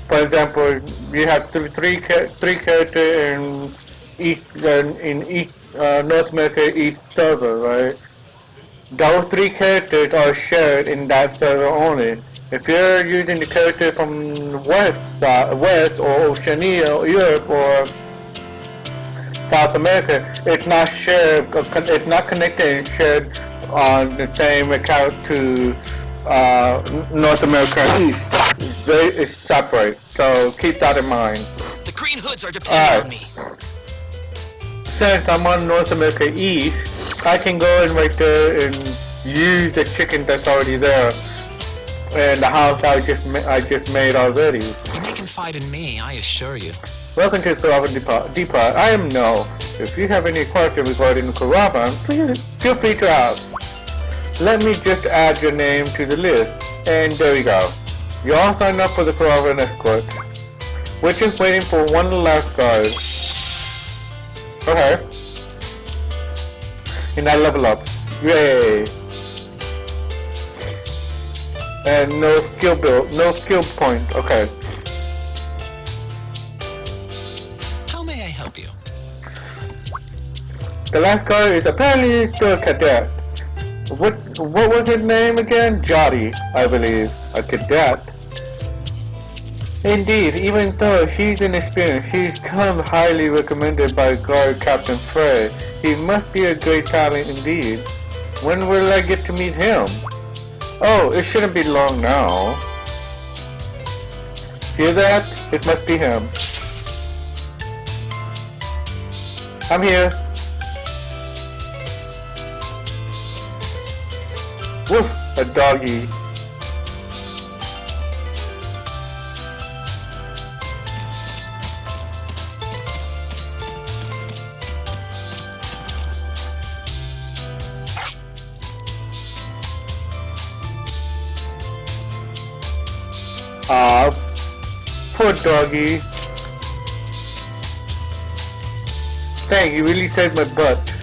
For example, you have three characters in each North America East server, right? Those 3 characters are shared in that server only. If you're using the character from West or Oceania, or Europe or South America, it's not shared. It's not connected and shared on the same account to North America East. It's separate. So keep that in mind. The green hoods are depending on me. Since I'm on North America East, I can go in right there and use the chicken that's already there, and the house I just made already. You may confide in me, I assure you. Welcome to Caravan Depot. I am No. If you have any questions regarding the Caravan, please feel free to ask. Let me just add your name to the list, and there you go. You all signed up for the Caravan Escort, which is waiting for one last guard. Okay. And I level up. Yay! And no skill point. Okay. How may I help you? The last guard is apparently still a cadet. What was his name again? Jotty, I believe. A cadet. Indeed, even though she's inexperienced, she's come highly recommended by guard Captain Frey. He must be a great talent indeed. When will I get to meet him? Oh, it shouldn't be long now. Hear that? It must be him. I'm here. Woof, a doggy. Poor doggy. Dang, you really saved my butt.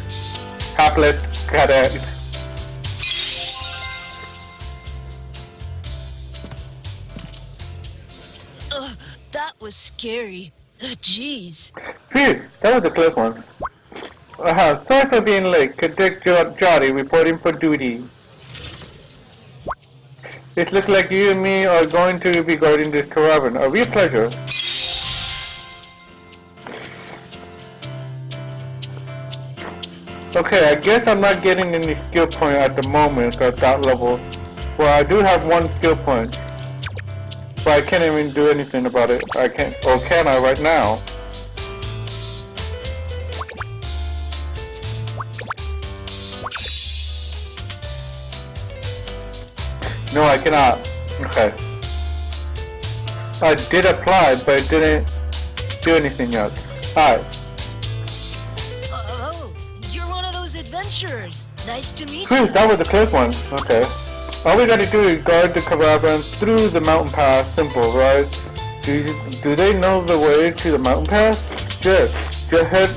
Hapless cadet. That was scary. Jeez. Phew, that was a close one. Sorry for being late. Cadet Jolly reporting for duty. It looks like you and me are going to be guarding this caravan. A real pleasure. Okay, I guess I'm not getting any skill point at the moment at that level. Well, I do have one skill point. But I can't even do anything about it. I can't, or can I right now? No, I cannot. Okay. I did apply, but it didn't do anything yet. Alright. Oh, you're one of those adventurers. Nice to meet Phew, you. that was a close one. Okay. All we gotta do is guard the caravan through the mountain pass. Simple, right? Do they know the way to the mountain pass? Just head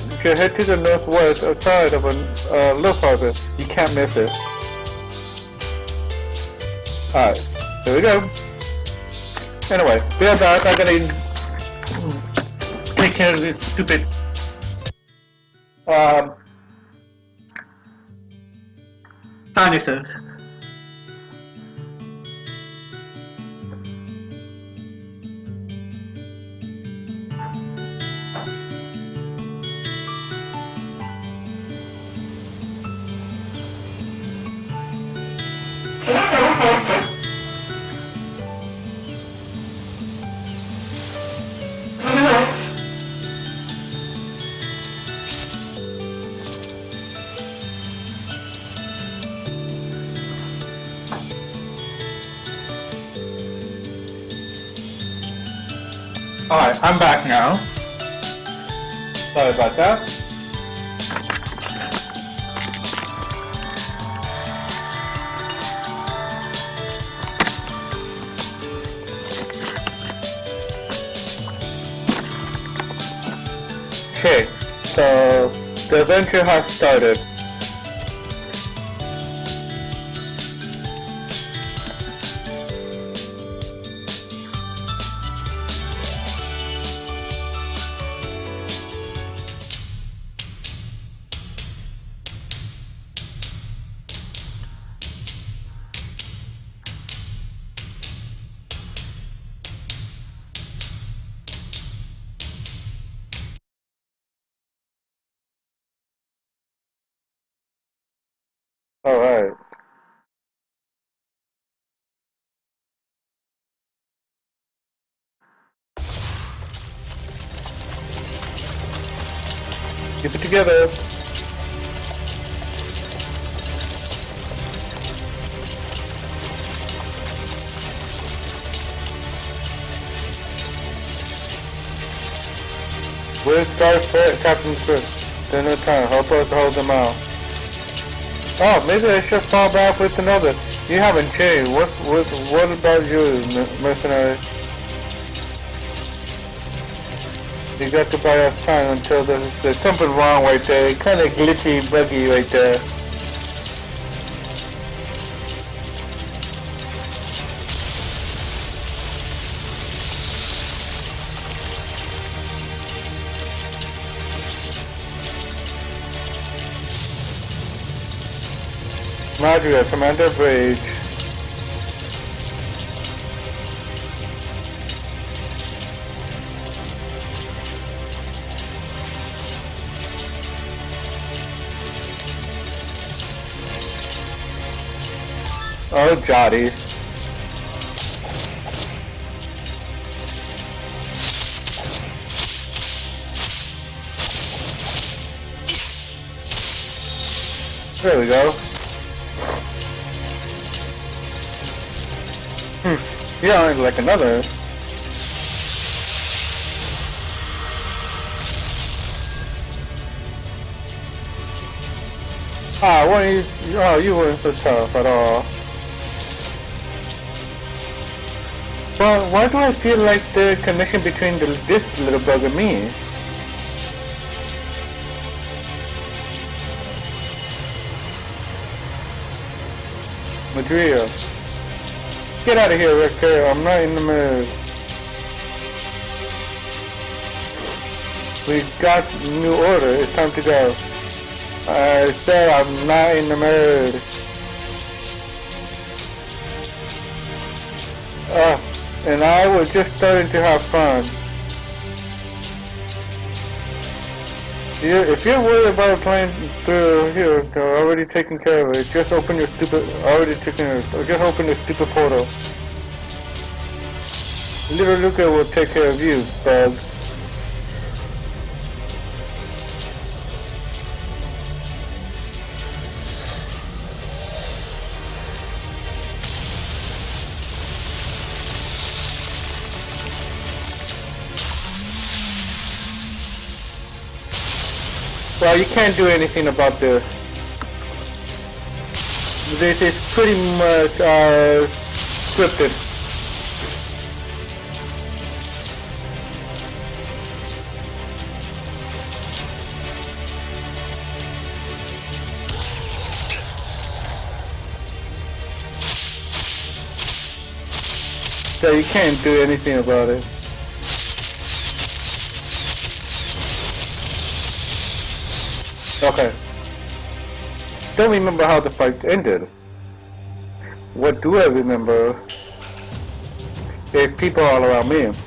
to the northwest outside of a little farther. You can't miss it. Alright, here we go. Anyway, be right back. I gotta take care of this stupid sinuses. Alright, I'm back now. Sorry about that. Okay, so the adventure has started. Alright. Keep it together. Where's Captain Chris? There's no time. Help us hold them out. Oh, maybe I should fall back with another. You haven't changed. What about you, mercenary? You got to buy us time until there's something wrong right there. Kind of glitchy, buggy right there. Madria, Commander of Rage. Oh, Jotty. There we go. Yeah, like another. Ah, why you weren't so tough at all. But why do I feel like the connection between this little bug and me? Madria. Get out of here, Richter. I'm not in the mood. We got new order. It's time to go. I said I'm not in the mood. And I was just starting to have fun. If you're worried about playing through here, they're already taking care of it. Just open your stupid, just open the stupid portal. Little Luca will take care of you, bug. Well, you can't do anything about this. This is pretty much scripted. So you can't do anything about it. Okay. Don't remember how the fight ended. What do I remember? There's people all around me.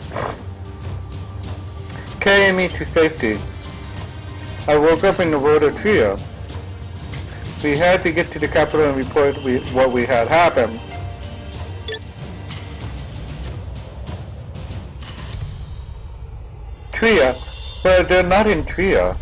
Carrying me to safety. I woke up in the world of Tria. We had to get to the capital and report what we had happened. Tria? But they're not in Tria.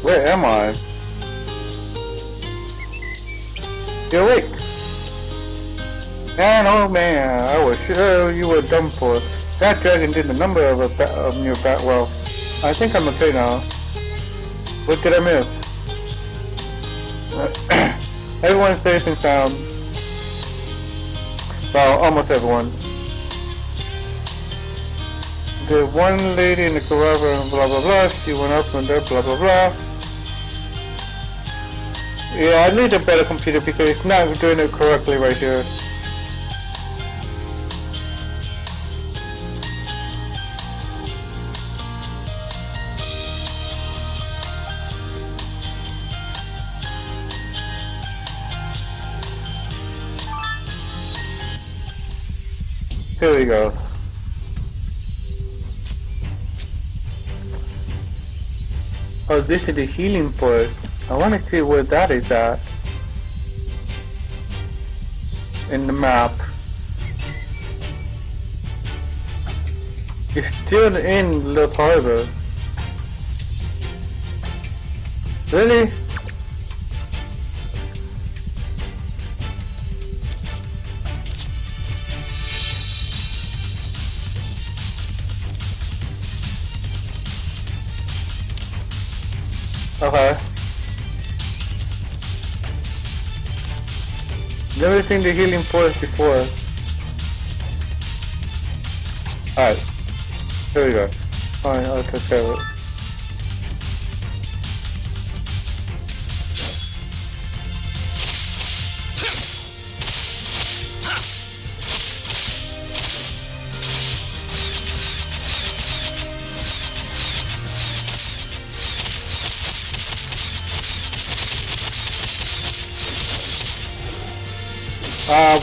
Where am I? You're awake. Man, oh man, I was sure you were done for. That dragon did a number of your bat. Well, I think I'm okay now. What did I miss? Everyone's safe and sound. Well, almost everyone. The one lady in the garage and blah blah blah. She went up and there, blah blah blah. Yeah, I need a better computer because it's not doing it correctly right here. Here we go. Oh, this is the healing port. I want to see where that is at in the map. It's still in Los Harbor. Really? Okay. Never seen the healing forest before. Alright. Here we go. Fine, I'll take care of it.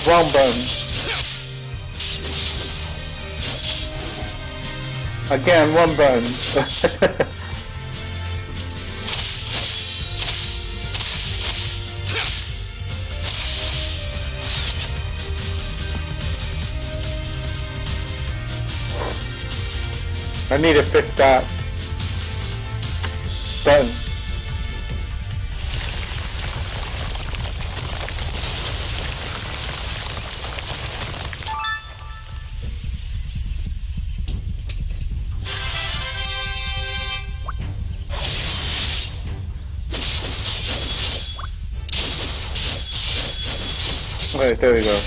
Wrong button. Again, one button. I need to fix that button. Alright, there we go.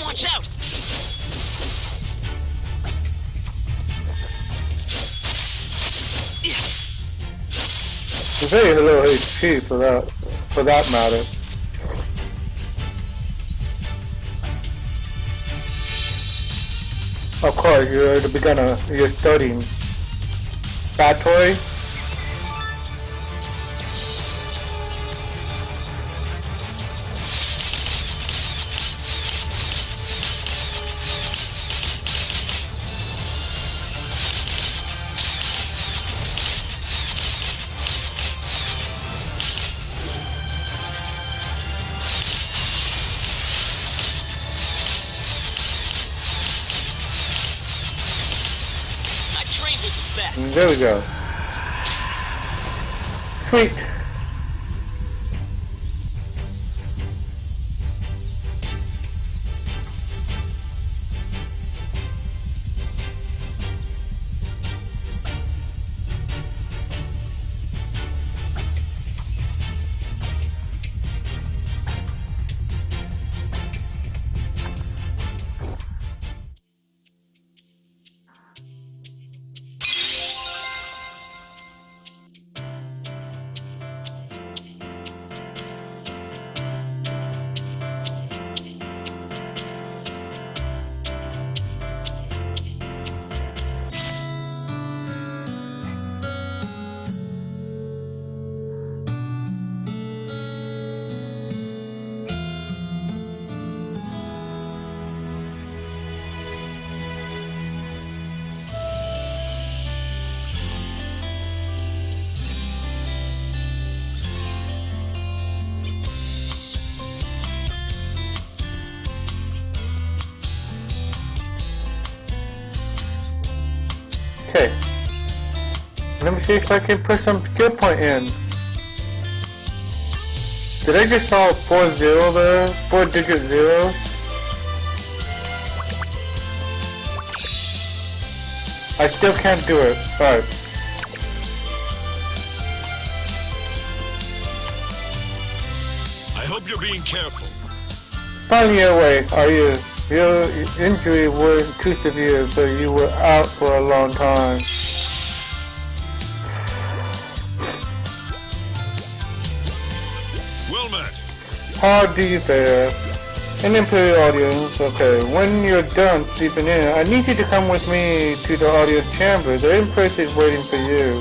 Watch out! It's very low HP for that matter. Of course, you're the beginner. You're studying. Bad toy. There we go. Sweet. Okay. Let me see if I can put some skill point in. Did I just saw 4-0 there? 4-digit 0? I still can't do it. Alright. I hope you're being careful. Finally away, are you? Your injury wasn't too severe, but you were out for a long time. Well met. How do you fare? An Imperial audience, okay. When you're done sleeping in, I need you to come with me to the audience chamber. The Empress is waiting for you.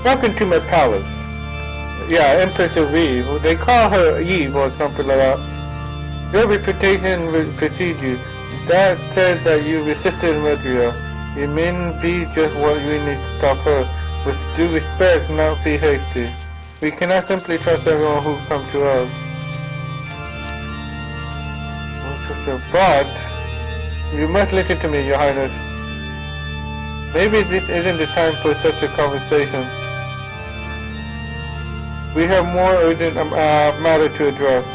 Welcome to my palace. Yeah, Empress of Eve. They call her Eve or something like that. Your reputation will precede you. That says that you resisted Medria. You may be just what we need to stop her. With due respect, not be hasty. We cannot simply trust everyone who comes to us. But you must listen to me, Your Highness. Maybe this isn't the time for such a conversation. We have more urgent matter to address.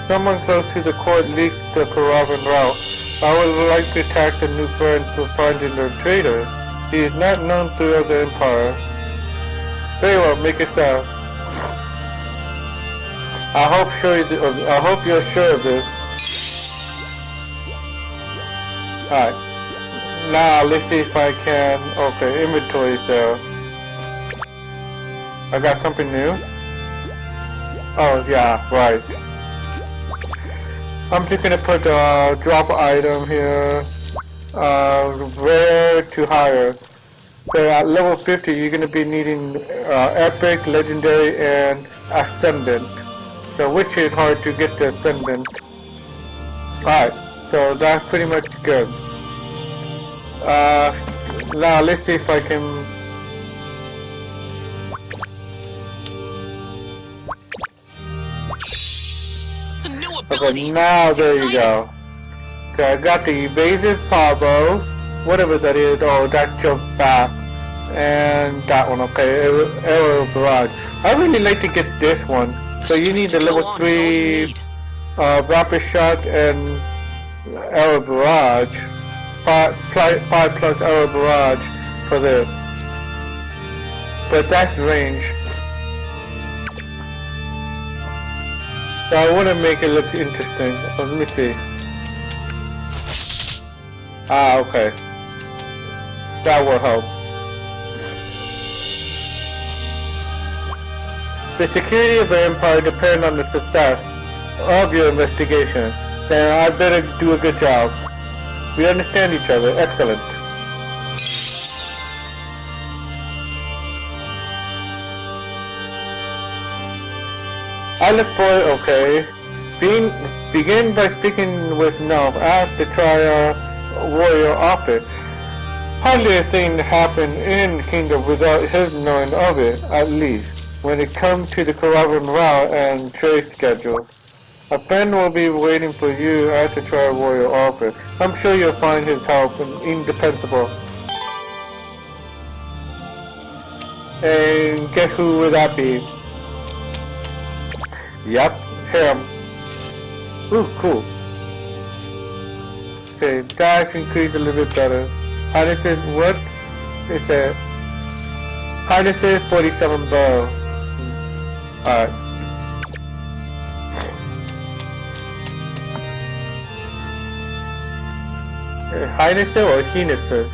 Someone close to the court leaked the caravan route. I would like to attack the new friend for finding the traitor. He is not known throughout the Empire. Very well, make it sound. I hope you're sure of this. Alright. Now let's see if I can. Okay, inventory is there. I got something new. Oh yeah, right. I'm just gonna put a drop item here. Rare to higher. So at level 50, you're gonna be needing epic, legendary, and ascendant. So which is hard to get the ascendant. Alright, so that's pretty much good. Now let's see if I can. A new Okay, ability. now there you Exciting. go. Okay, I got the evasive salvo, whatever that is. Oh, that jumps back, and that one. Okay, arrow barrage. I really like to get this one. So you need the To go level on is all you 3 need. rapid shot and arrow barrage. 5 plus arrow barrage for this. But that's range. So I want to make it look interesting. Let me see. Ah, okay. That will help. The security of the Empire depends on the success of your investigation. Then I better do a good job. We understand each other. Excellent. I look forward. Okay. Begin by speaking with Nelf. Ask to try our warrior office. Hardly a thing happened in the kingdom without his knowing of it, at least, when it comes to the caravan route and trade schedule. A friend will be waiting for you at the Trial Warrior office. I'm sure you'll find his help indispensable. And guess who would that be? Yep, him. Ooh, cool. Okay, dash increase a little bit better. Harness is what? It's a harness is 47 bow. Alright. Highness or Highness?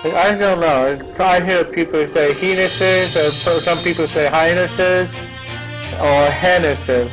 I don't know. I hear people say Highnesses, or some people say Highnesses, or Hennesses.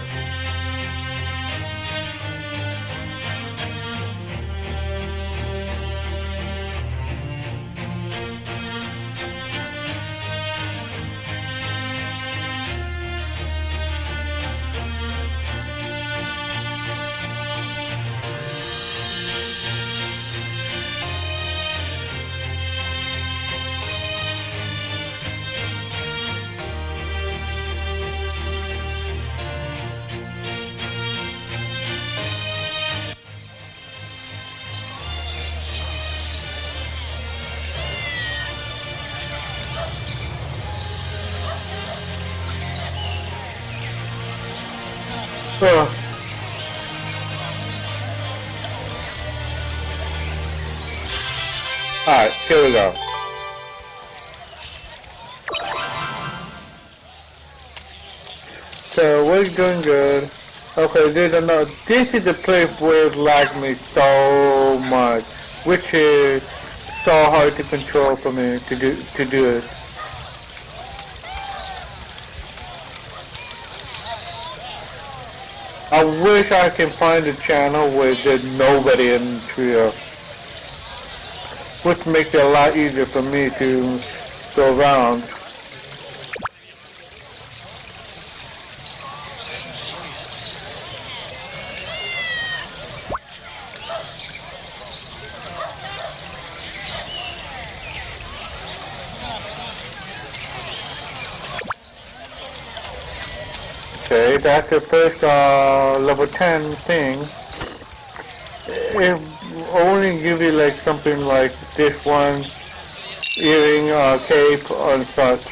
Oh. Alright, here we go. So we're doing good. Okay, there's another. This is the place where it lagged me so much, which is so hard to control for me to do it. I wish I can find a channel where there's nobody in the trio, which makes it a lot easier for me to go around. Okay, that's the first level 10 thing. It only give you like something like this one, earring, cape, and such.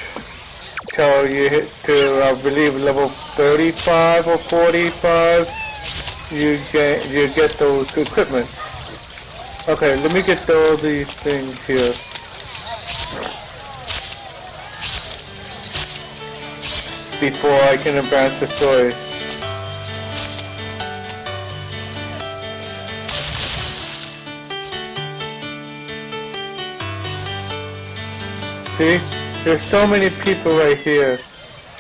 Till you hit to, I believe, level 35 or 45. you get those equipment. Okay, let me get all these things here. Before I can advance the story. See? There's so many people right here.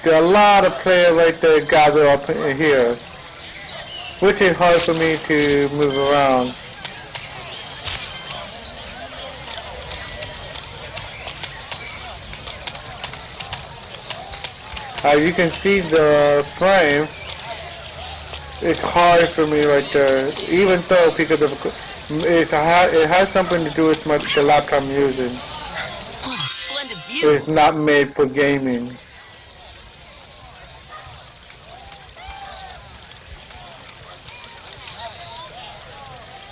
There are a lot of players right there gathered up here. Which is hard for me to move around. You can see the frame. It's hard for me right there, even though because of it has something to do with the laptop I'm using. Oh, splendid view. It's not made for gaming.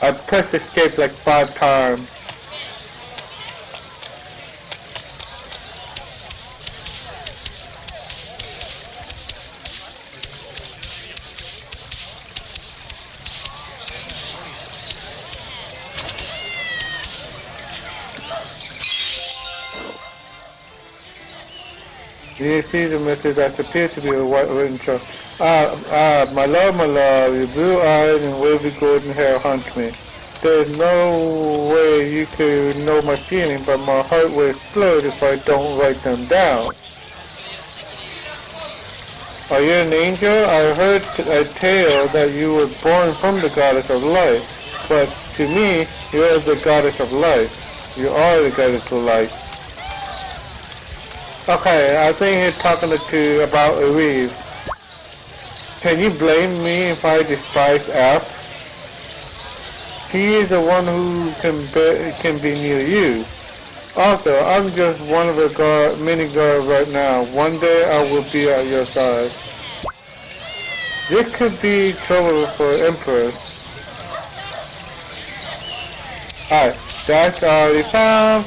I pressed escape like 5 times. You see the message that appears to be a white written truck. My love, your blue eyes and wavy golden hair haunt me. There's no way you could know my feeling, but my heart will explode if I don't write them down. Are you an angel? I heard a tale that you were born from the goddess of life, but to me, you are the goddess of life. You are the goddess of life. Okay, I think he's talking to about Reeve. Can you blame me if I despise F? He is the one who can be near you. Also, I'm just one of the many guards right now. One day I will be at your side. This could be trouble for Empress. Alright, that's already found.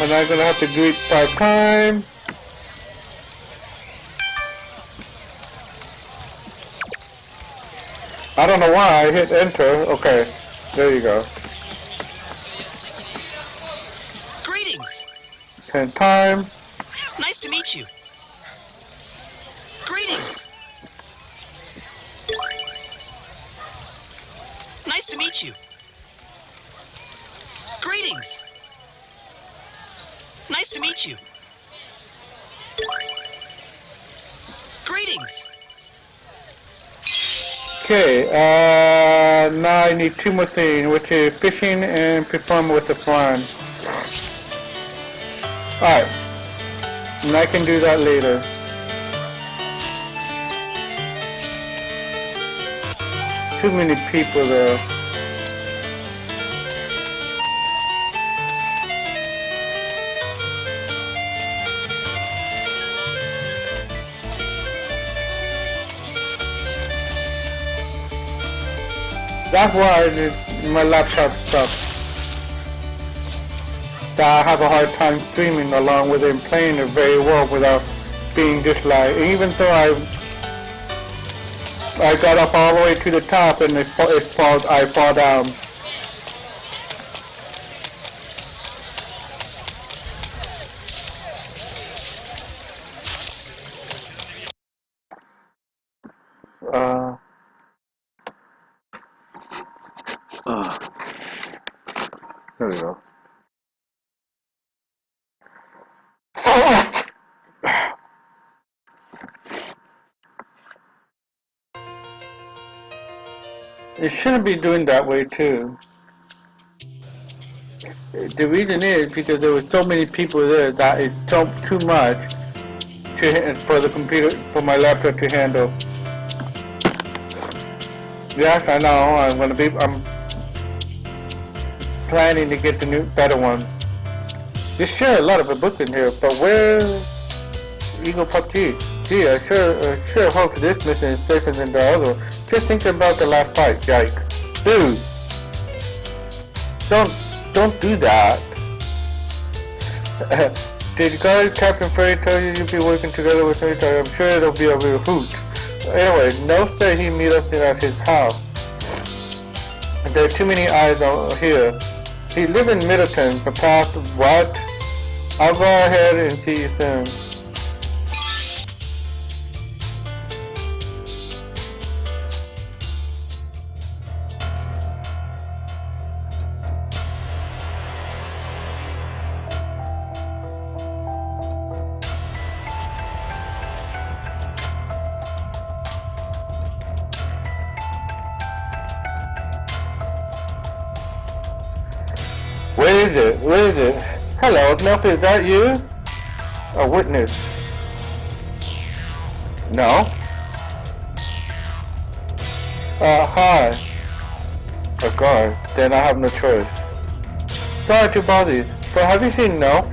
And I'm gonna have to do it 5 times. I don't know why I hit enter. Okay, there you go. Greetings. 10 times. Nice to meet you. Greetings. Nice to meet you. Greetings. Nice to meet you. Greetings. Okay, now I need 2 more things, which is fishing and perform with the front. Alright, and I can do that later. Too many people though. That's why my laptop sucks. That I have a hard time streaming along with it and playing it very well without being disliked. Even though I got up all the way to the top and I fall down. There we go. It shouldn't be doing that way too. The reason is because there were so many people there that it took too much for the computer, for my laptop to handle. Yes, I know. I'm planning to get the new, better one. There's sure a lot of books in here, but where's Eagle PUBG? Gee, I sure hope this mission is safer than the other. Just thinking about the last fight, yikes. Dude! Don't do that. Did Captain Freddy tell you you'd be working together with me? I'm sure it'll be a real hoot. Anyway, Nose said he'd meet us at his house. There are too many eyes out here. He lives in Middleton, the past what? I'll go ahead and see you soon. Where is it? Where is it? Hello, Nelp, is that you? A witness? No? Hi. A guard. Then I have no choice. Sorry to bother you, but have you seen Nelp?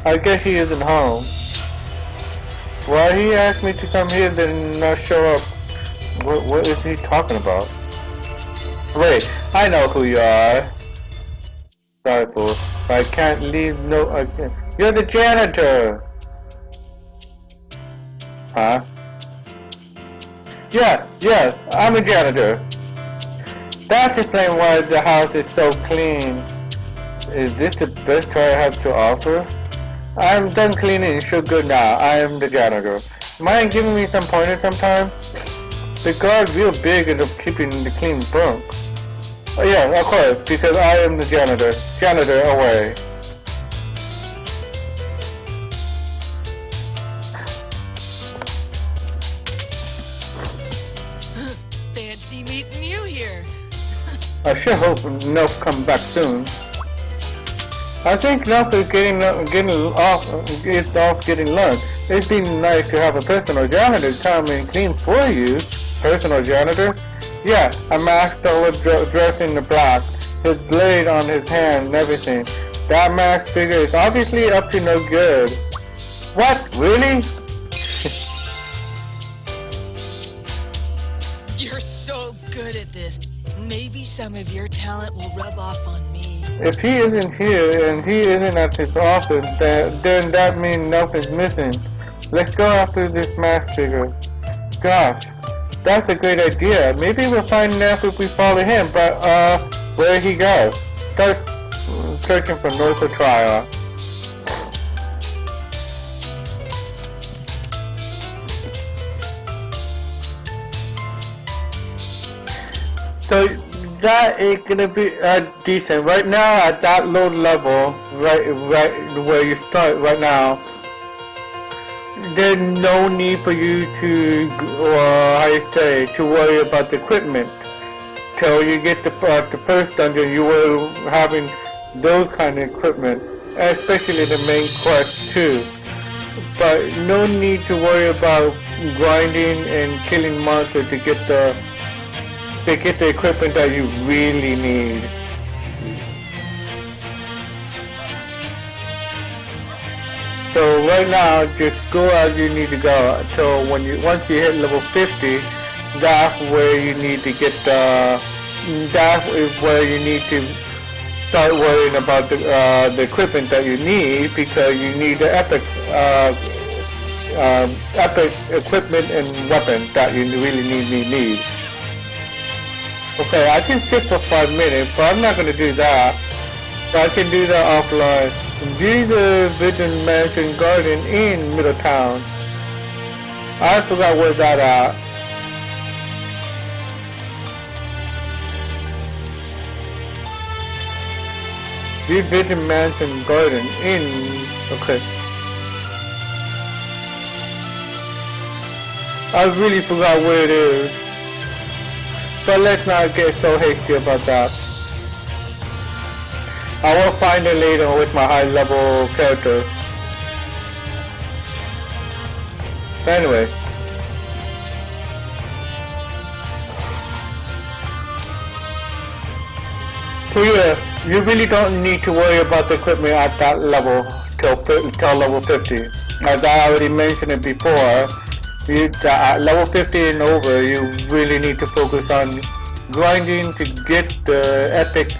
I guess he isn't home. Why he asked me to come here then not show up? What is he talking about? Wait, I know who you are. Sorry, fool. I can't leave I can't. You're the janitor! Huh? Yeah, I'm a janitor. That's explain why the house is so clean. Is this the best toy I have to offer? I'm done cleaning, so good now. I am the janitor. Mind giving me some pointers sometime? The guard's real big into keeping the clean bunk. Oh yeah, of course, because I am the janitor. Janitor away. Fancy meeting you here. I sure hope Nelp come back soon. I think Nelp is getting off getting lunch. It'd be nice to have a personal janitor come and clean for you. Personal janitor? Yeah, a masked fellow dressed in the black, his blade on his hand and everything. That masked figure is obviously up to no good. What? Really? You're so good at this. Maybe some of your talent will rub off on me. If he isn't here and he isn't at his office, then that means nothing's missing. Let's go after this masked figure. Gosh. That's a great idea. Maybe we'll find Neff if we follow him, but where he goes? Start searching for North of Trial. So that is gonna be decent. Right now at that low level, right where you start right now, there's no need for you to, to worry about the equipment. Till you get the first dungeon, you were having those kind of equipment, especially the main quest too. But no need to worry about grinding and killing monsters to get the equipment that you really need. So right now, just go as you need to go. So once you hit level 50, that's where you need to get that is where you need to start worrying about the equipment that you need, because you need the epic equipment and weapons that you really need. Okay, I can sit for 5 minutes, but I'm not going to do that. But I can do that offline. Do the Vision Mansion Garden in Middletown. I forgot where that at. The Vision Mansion Garden in... Okay. I really forgot where it is. But let's not get so hasty about that. I will find it later with my high level character. Anyway. So yeah, you really don't need to worry about the equipment at that level till level 50. As I already mentioned it before, at level 50 and over, you really need to focus on grinding to get the epic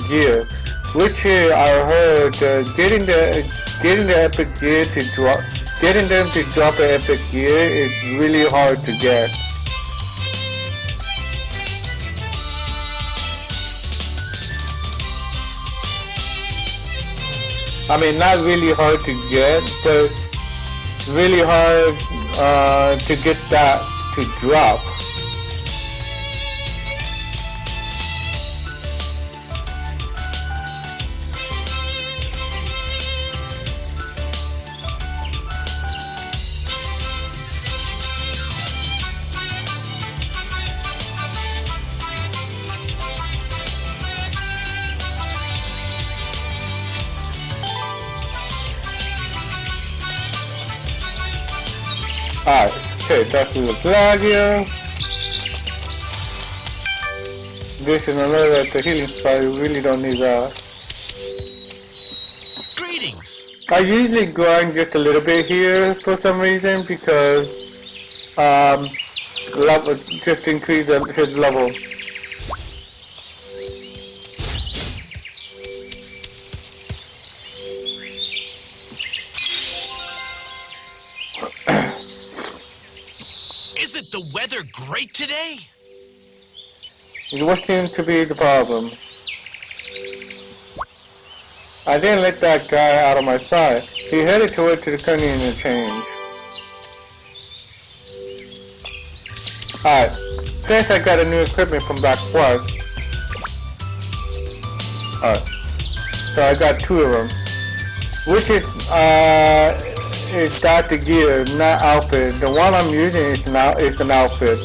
gear, which I heard getting the epic gear to drop, getting them to drop an epic gear is really hard to get. I mean, not really hard to get, but really hard to get that to drop. Alright, okay, that's the flag here. This is another at the healing spot, you really don't need that. Greetings. I usually grind just a little bit here for some reason because level, just increase his level. Isn't the weather great today? What seems to be the problem? I didn't let that guy out of my sight. He headed toward to the Canyon interchange. Alright, since I got a new equipment from back west. Alright, so I got 2 of them. Which is got the gear, not outfit. The one I'm using is an outfit.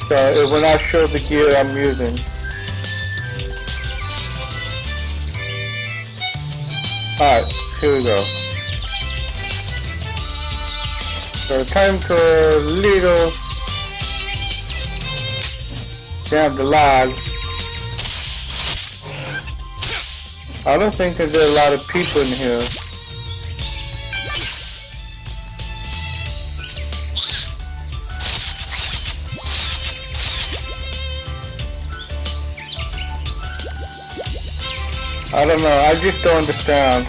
So it will not show the gear I'm using. Alright, here we go. So time for a little... Damn, the lag. I don't think there's a lot of people in here. I don't know, I just don't understand.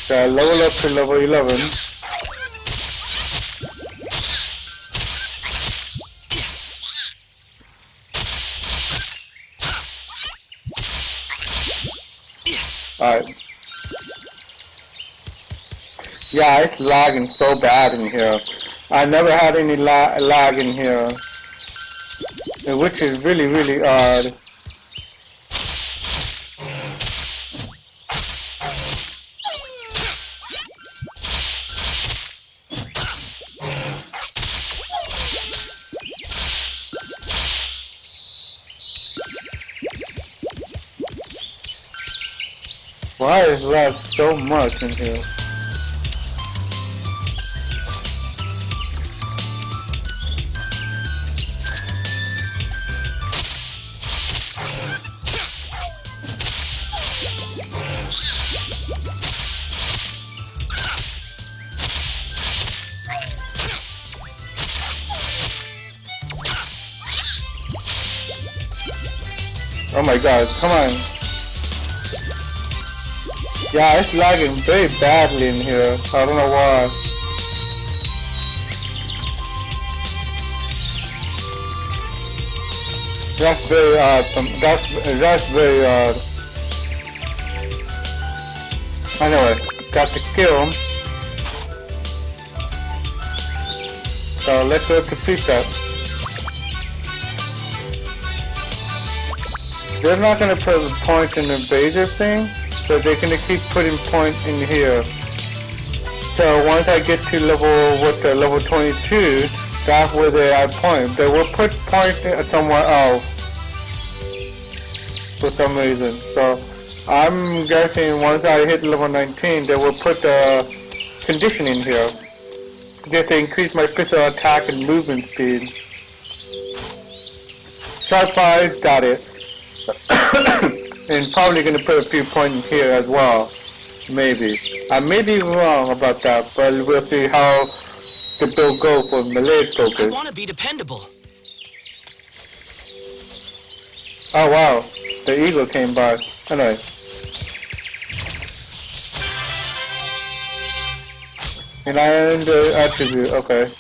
So I level up to level 11. Alright. Yeah, it's lagging so bad in here. I never had any lag in here. Which is really, really odd. Why is lag so much in here? Oh my god, come on. Yeah, it's lagging very badly in here. I don't know why. That's very odd. That's very odd. Anyway, got to kill him. So let's go to precept. They're not gonna put a point in the basic thing, so they're gonna keep putting points in here. So once I get to level 22, that's where they add points. They will put points somewhere else for some reason. So I'm guessing once I hit level 19, they will put the condition in here, just to increase my physical attack and movement speed. Sharp 5, got it. And probably going to put a few points in here as well. Maybe. I may be wrong about that, but we'll see how the build goes for melee focus. I want to be dependable. Oh wow, the eagle came by. Anyway. And I earned the attribute, okay.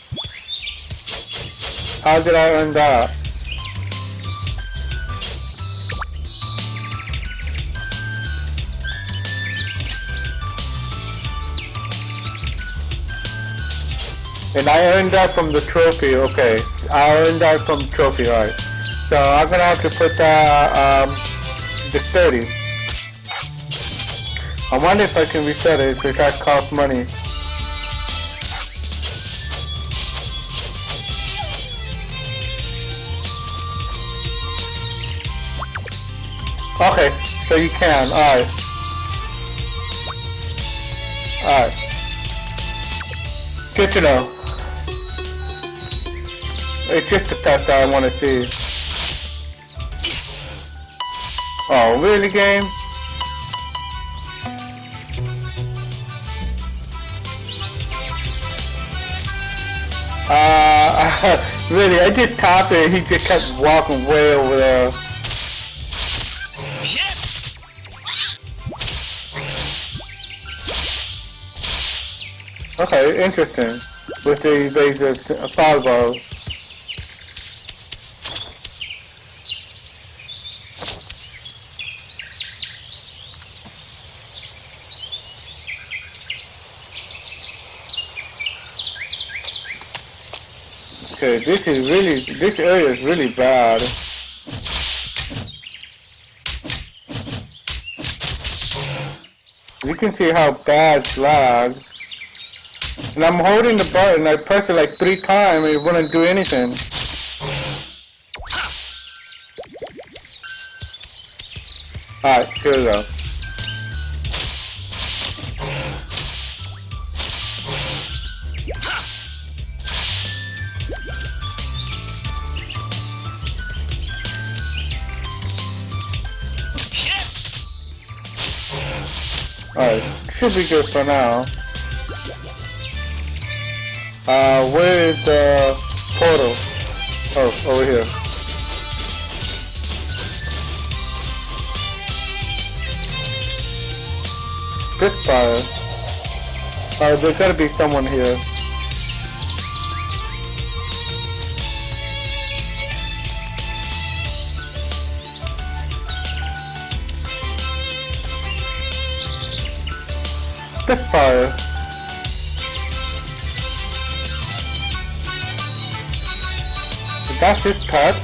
How did I earn that? And I earned that from the trophy, okay. I earned that from trophy, alright. So I'm gonna have to put that, the 30. I wonder if I can reset it, because that costs money. Okay, so you can, alright. Alright. Good to know. It's just a test that I want to see. Oh, really, game? Really, I just tapped it and he just kept walking way over there. Okay, interesting. With the evasive salvo. Okay, this area is really bad. You can see how bad it's lagged. And I'm holding the button, I pressed it like 3 times and it wouldn't do anything. Alright, here we go. Alright, should be good for now. Where is the portal? Oh, over here. Spitfire. There's gotta be someone here. Spitfire. That's his pet.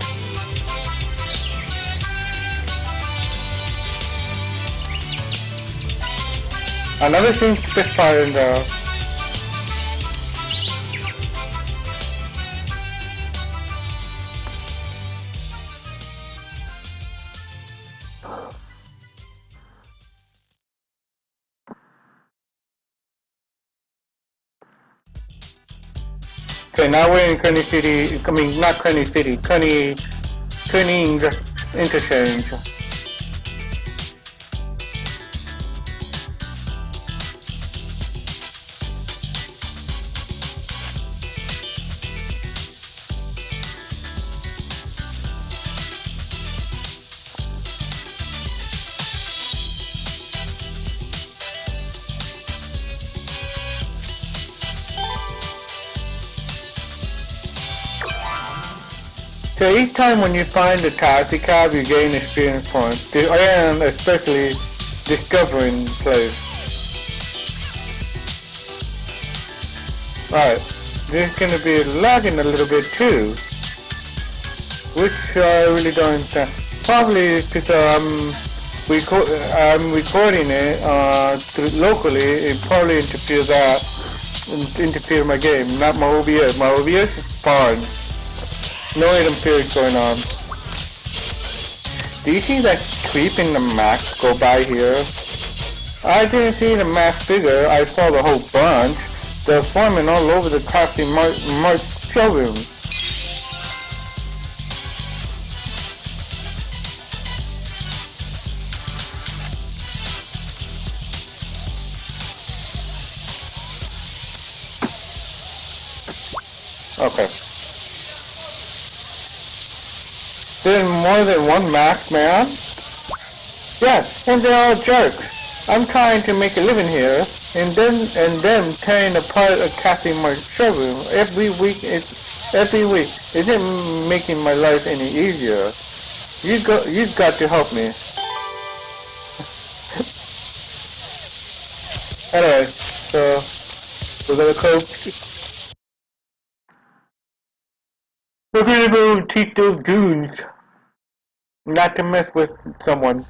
I never seen Spitfire in there. Okay, now we're in Kearney City, I mean, not Kearney City, Kearney Interchange. So each time when you find a taxi cab, you gain experience points, and especially discovering place. Alright, this is going to be lagging a little bit too, which I really don't understand. Probably because I'm recording it locally, it probably interfere my game, not my OBS. My OBS is fine. No interference going on. Do you see that creep in the map go by here? I didn't see the map figure, I saw the whole bunch. They're forming all over the taxi mart showroom. Okay. There's more than one masked man? Yes, and they're all jerks. I'm trying to make a living here, and then tearing apart a Kathy my showroom every week. Every week. It isn't making my life any easier. You've got to help me. Anyway, so we're gonna coach. We're gonna go teach those goons not to mess with someone.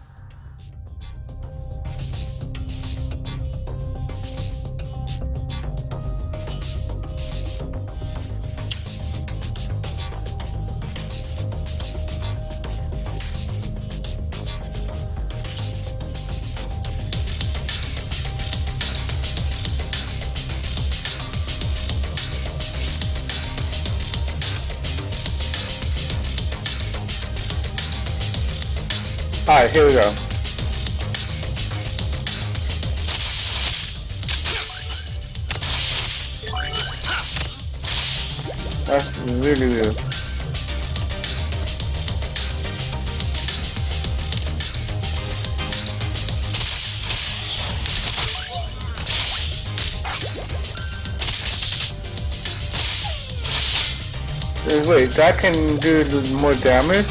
Alright, here we go. That's really weird. Wait, that can do more damage?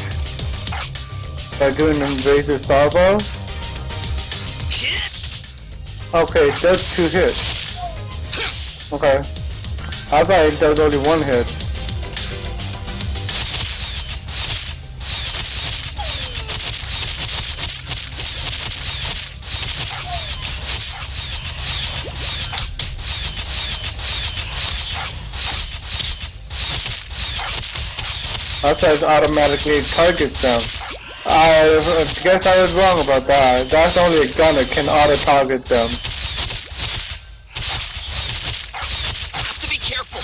By doing an invasive salvo? Okay, it does 2 hits. Okay. I thought it does only 1 hit. I thought it automatically targets them. I guess I was wrong about that. That's only a gun that can auto-target them. I have to be careful.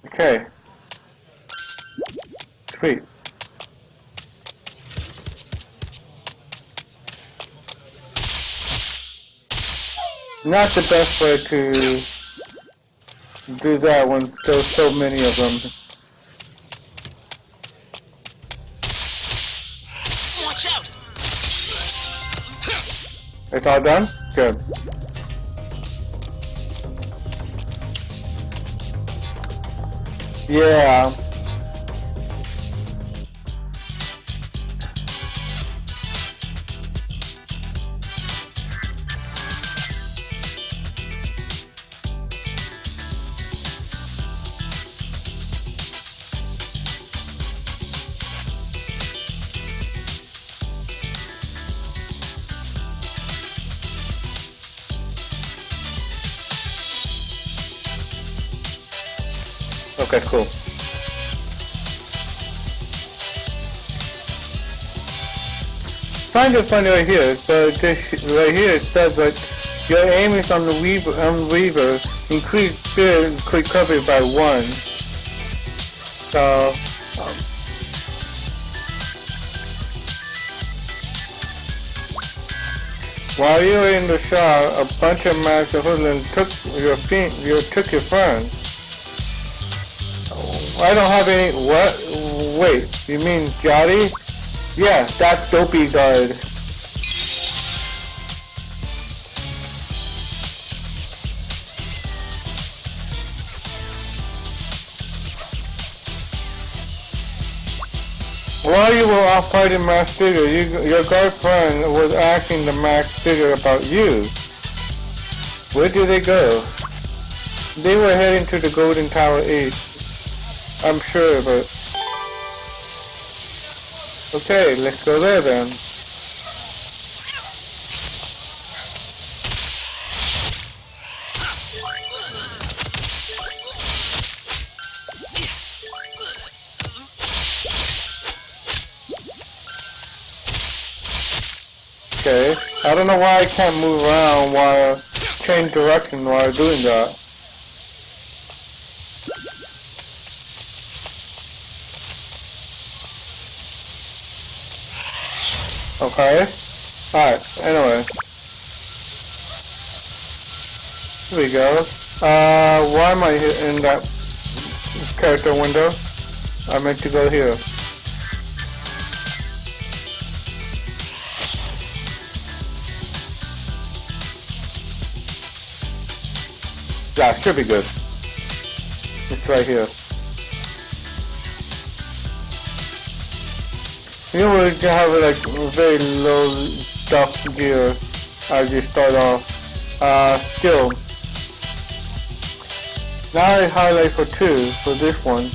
Okay. Sweet. Not the best way to do that when there's so many of them. Watch out! It's all done? Good. Yeah. Okay, cool. Kind of funny right here. So this right here it says that your aim is on the Weaver, increase speed recovery by 1. So while you were in the shower, a bunch of master hoodlums took your friend. I don't have any. What? Wait, you mean Jotty? Yeah, that's Dopey Guard. While you were off fighting Max Figure, your girlfriend was asking the Max Figure about you. Where did they go? They were heading to the Golden Tower 8. I'm sure, but... Okay, let's go there then. Okay, I don't know why I can't move around while change direction while doing that. Okay. Alright, anyway. Here we go. Why am I in that character window? I meant to go here. Yeah, should be good. It's right here. You know, we can have like very low stuff gear as you start off. Skill. Now I highlight for 2 for this one.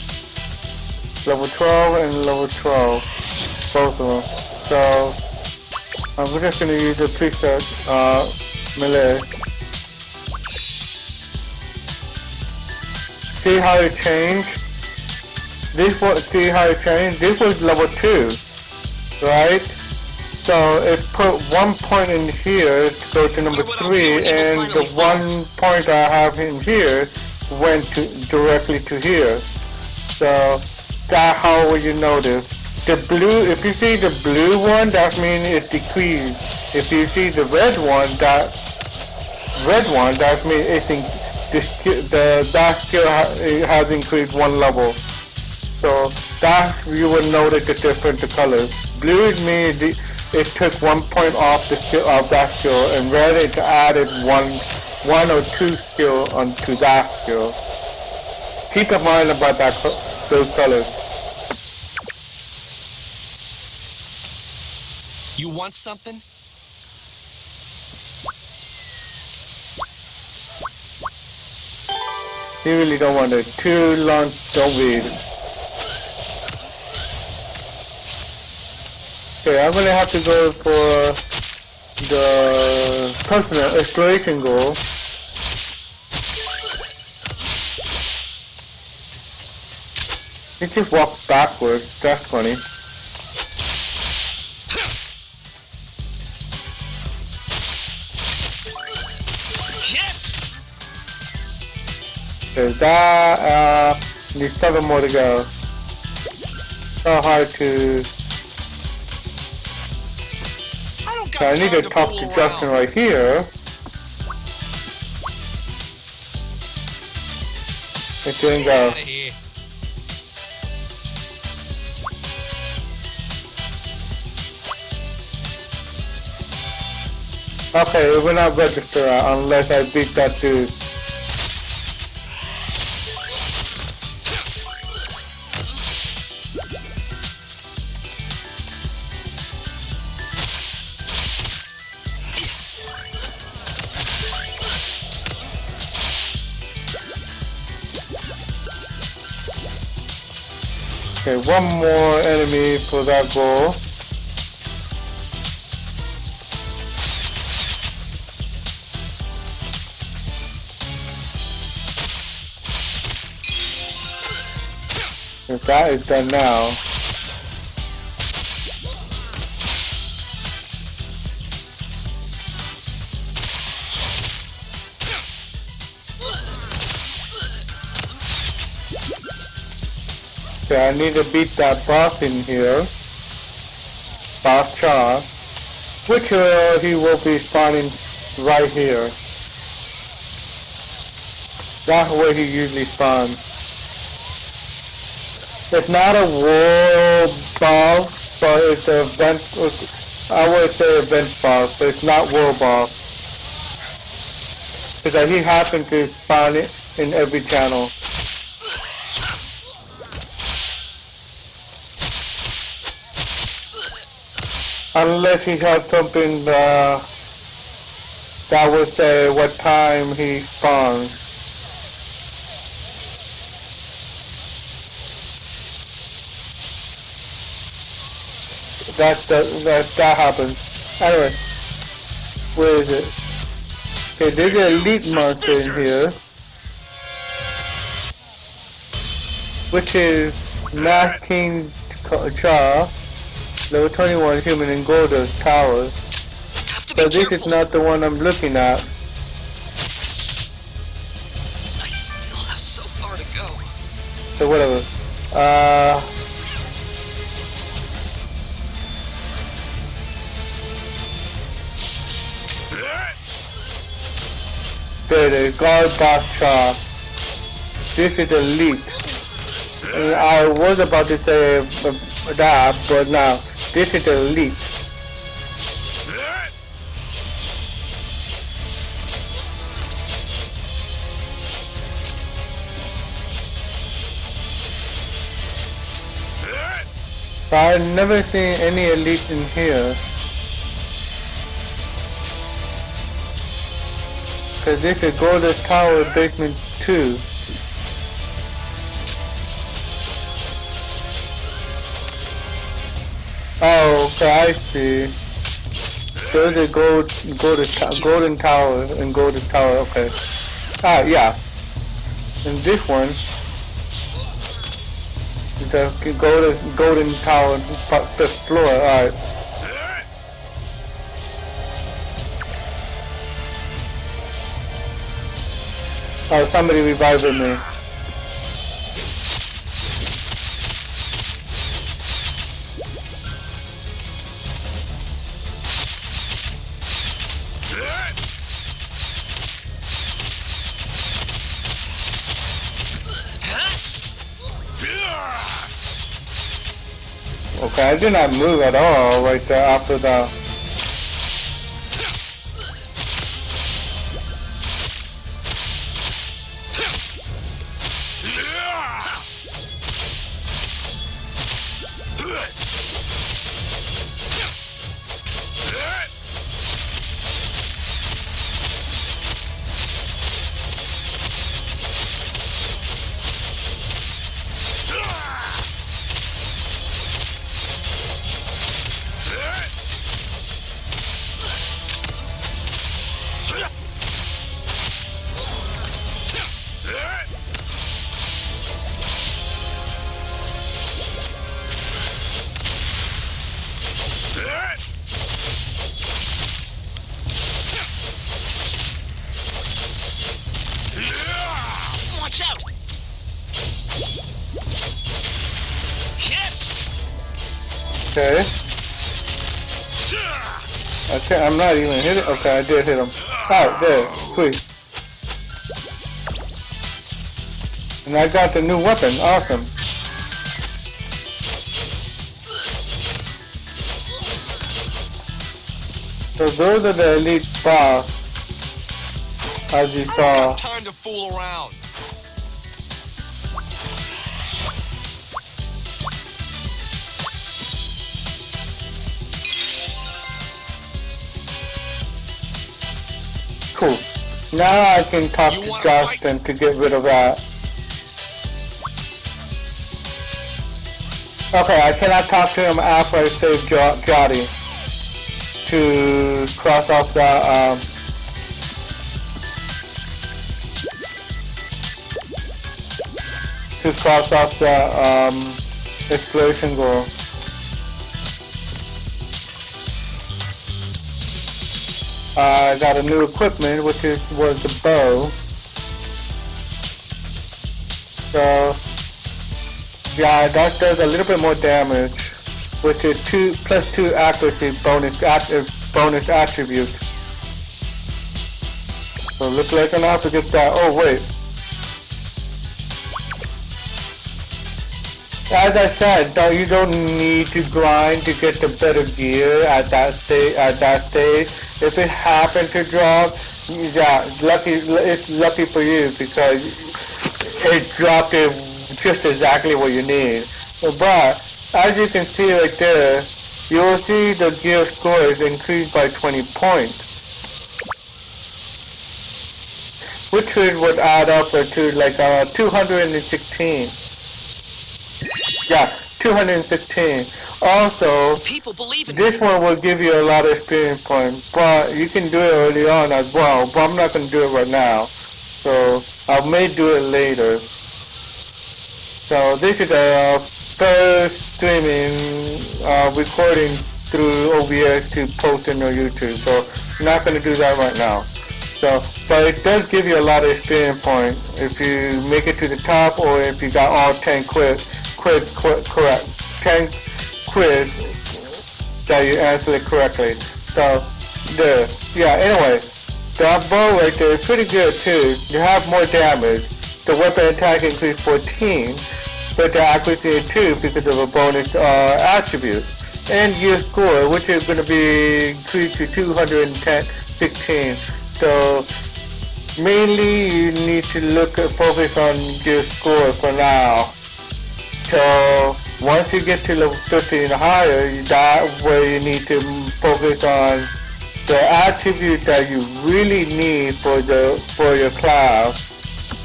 Level 12 and level 12. Both of them. So I'm just gonna use the preset melee. See how it changed? See how it changed? This was level 2, right? So it put 1 point in here to go to number 3, and the 1 point I have in here went directly to here. So that's how you notice. The blue, if you see the blue one, that means it decreased. If you see the red one, that means it's that skill has increased 1 level. So that you will notice the different colors. Blue means it took 1 point off the skill of that skill, and red it added one or 2 skill onto that skill. Keep in mind about those colors. You want something? You really don't want it. Too long, don't read. Okay, I'm gonna have to go for the personal exploration goal. It just walks backwards. That's funny. There's that, there's 7 more to go. So hard to... So I need to talk to Justin right here. It didn't go. Okay, it will not register unless I beat that dude. Okay, 1 more enemy for that goal. If that is done now. Okay, I need to beat that boss in here. Boss Char. Which he will be spawning right here. That's where he usually spawns. It's not a world boss, but it's an event. I would say event boss, but it's not world boss. Because he happens to spawn it in every channel. Unless he has something that would say what time he spawns. That happens. Anyway, where is it? Okay, there's an elite monster in here, which is Mass King Char, level 21 human in Golda's Towers. So this is not the one I'm looking at. I still have so far to go. So whatever. There it is, Guard Boss Char. This is elite. I was about to say that, but now this is the elite. I've never seen any elite in here. Cause this is Golden Tower Basement 2. Oh, okay, I see. There's a golden tower and golden tower. Okay. Ah, yeah. And this one is a golden tower, fifth floor. All right. Oh, somebody revived me. Okay, I did not move at all right there after the... Watch out! Okay. Okay, I'm not even hit it. Okay, I did hit him. Alright, there. Sweet. And I got the new weapon. Awesome. So those are the elite boss, as you saw. Got time to fool around. Cool. Now I can talk to Justin to get rid of that. Okay, I cannot talk to him after I save Jotty to cross off the exploration goal. I got a new equipment, which was the bow. So yeah, that does a little bit more damage, which is +2 accuracy bonus attribute. So looks like I'm gonna have to get that. Oh wait. As I said, you don't need to grind to get the better gear at that stage. If it happened to drop, yeah, it's lucky for you because it dropped it just exactly what you need. But as you can see right there, you will see the gear scores increased by 20 points, which would add up to like 216. Yeah, 216. Also, People believe in this one will give you a lot of experience points, but you can do it early on as well, but I'm not going to do it right now. So, I may do it later. So, this is the first streaming, recording through OBS to post in your YouTube. So, I'm not going to do that right now. So, but it does give you a lot of experience points if you make it to the top or if you got all 10 correct 10 quiz that you answered it correctly. So there. Yeah, anyway, that bow right there is pretty good too. You have more damage. The weapon attack increased 14. better accuracy in 2 because of a bonus attribute. And your score, which is going to be increased to 216. So mainly you need to focus on your score for now. So once you get to level 50 and higher, that's where you need to focus on the attribute that you really need for your class.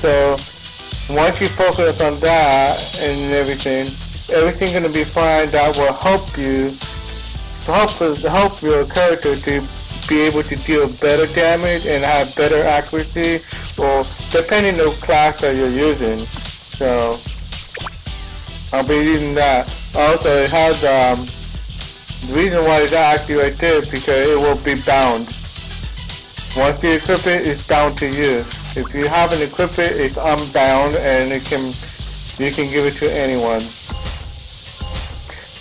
So once you focus on that and everything's gonna be fine. That will help you, help your character to be able to deal better damage and have better accuracy, or depending on the class that you're using. So I'll be using that. Also, it has the reason why it's active right there is because it will be bound. Once you equip it, it's bound to you. If you haven't equipped it, it's unbound and you can give it to anyone.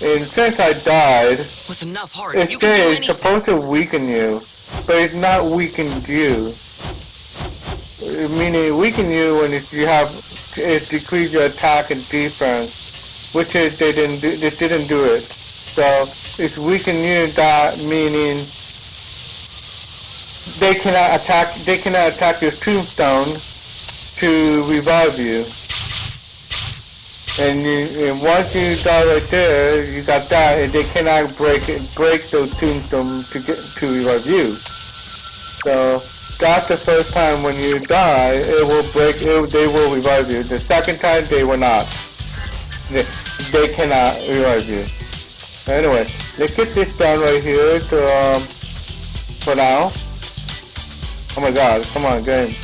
And since I died, With enough heart, it you can do says it's anything. supposed to weaken you, but it's not weakened you. Meaning weaken you when it decrease your attack and defense, which is they didn't do it. So it's weaken you, that meaning they cannot attack your tombstone to revive you. And once you die right there, you got that, and they cannot break those tombstones to revive you. So that's the first time when you die, they will revive you. The second time, they will not. They cannot revive you. Anyway, let's get this done right here for now. Oh my god, come on, game.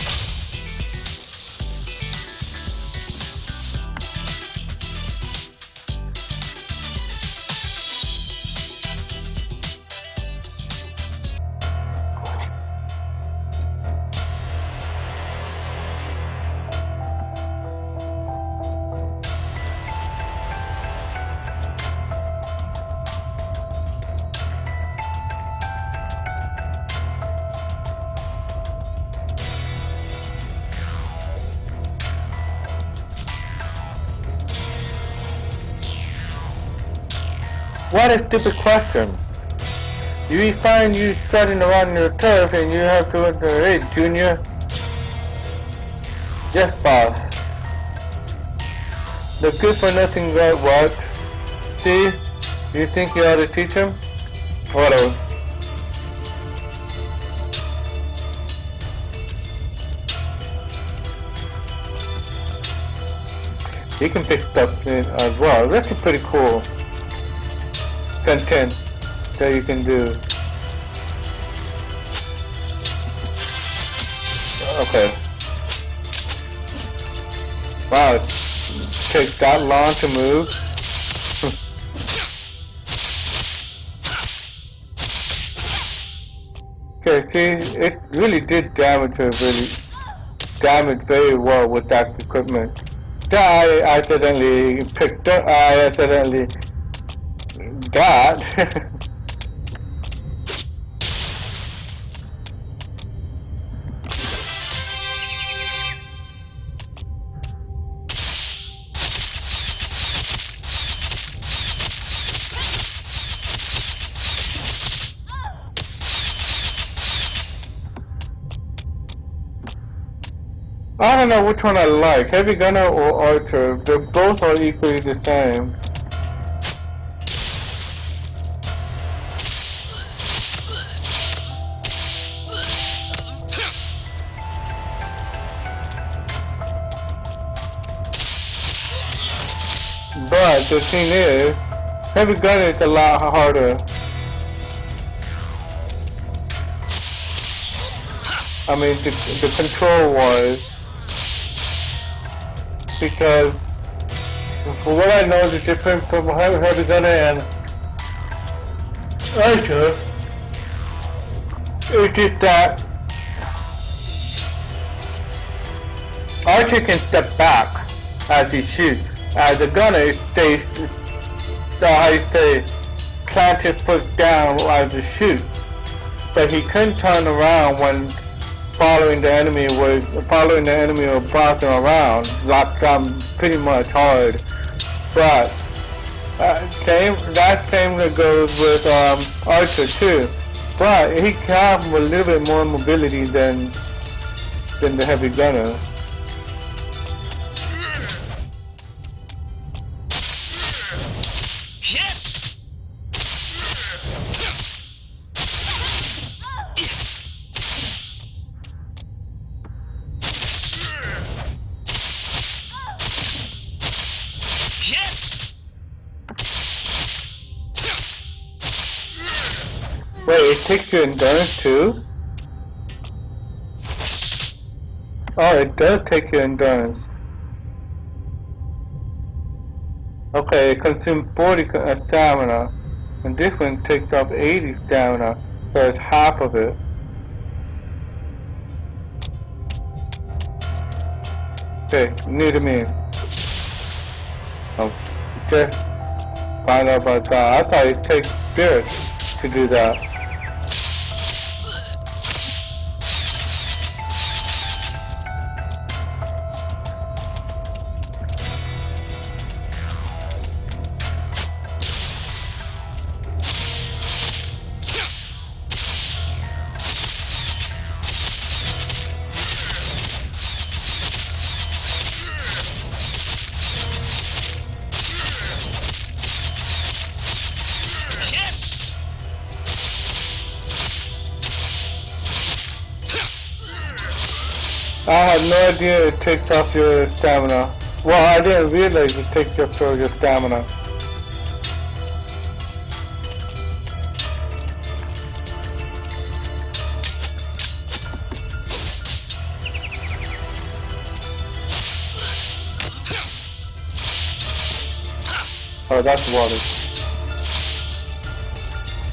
What a stupid question. You find you strutting around your turf and you have to answer, hey, Junior. Yes, boss. The good for nothing guy, what? See? You think you ought to teach him? Whatever. He can pick stuff in as well. That's pretty cool content that you can do. Okay. Wow, it takes that long to move. Okay, see, it really did damage very well with that equipment. I accidentally picked up, that. I don't know which one I like, Heavy Gunner or Archer. They both are equally the same. But the thing is, Heavy Gunner is a lot harder. I mean, the control-wise. Because, for what I know, the difference from Heavy Gunner and Archer is just that Archer can step back as he shoots. As a gunner, it stays, plant his foot down as he shoots. But he couldn't turn around when following the enemy or bouncing around, locked down pretty much hard. but that same goes with Archer too. But he can have a little bit more mobility than the heavy gunner. Wait, it takes your endurance too? Oh, it does take your endurance. Okay, it consumes 40 stamina, and this one takes off 80 stamina, so it's half of it. Okay, new to me. I'll just find out about that. I thought it takes spirit to do that. I had no idea it takes off your stamina. Well, I didn't realize it takes off your stamina. Oh, that's water.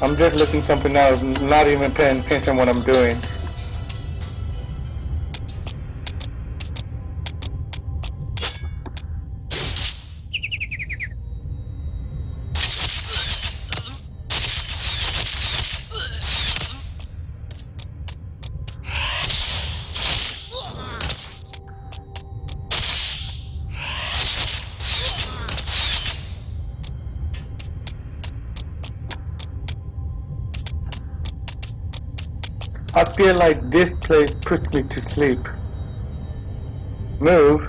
I'm just looking something out, not even paying attention to what I'm doing. I feel like this place puts me to sleep. Move.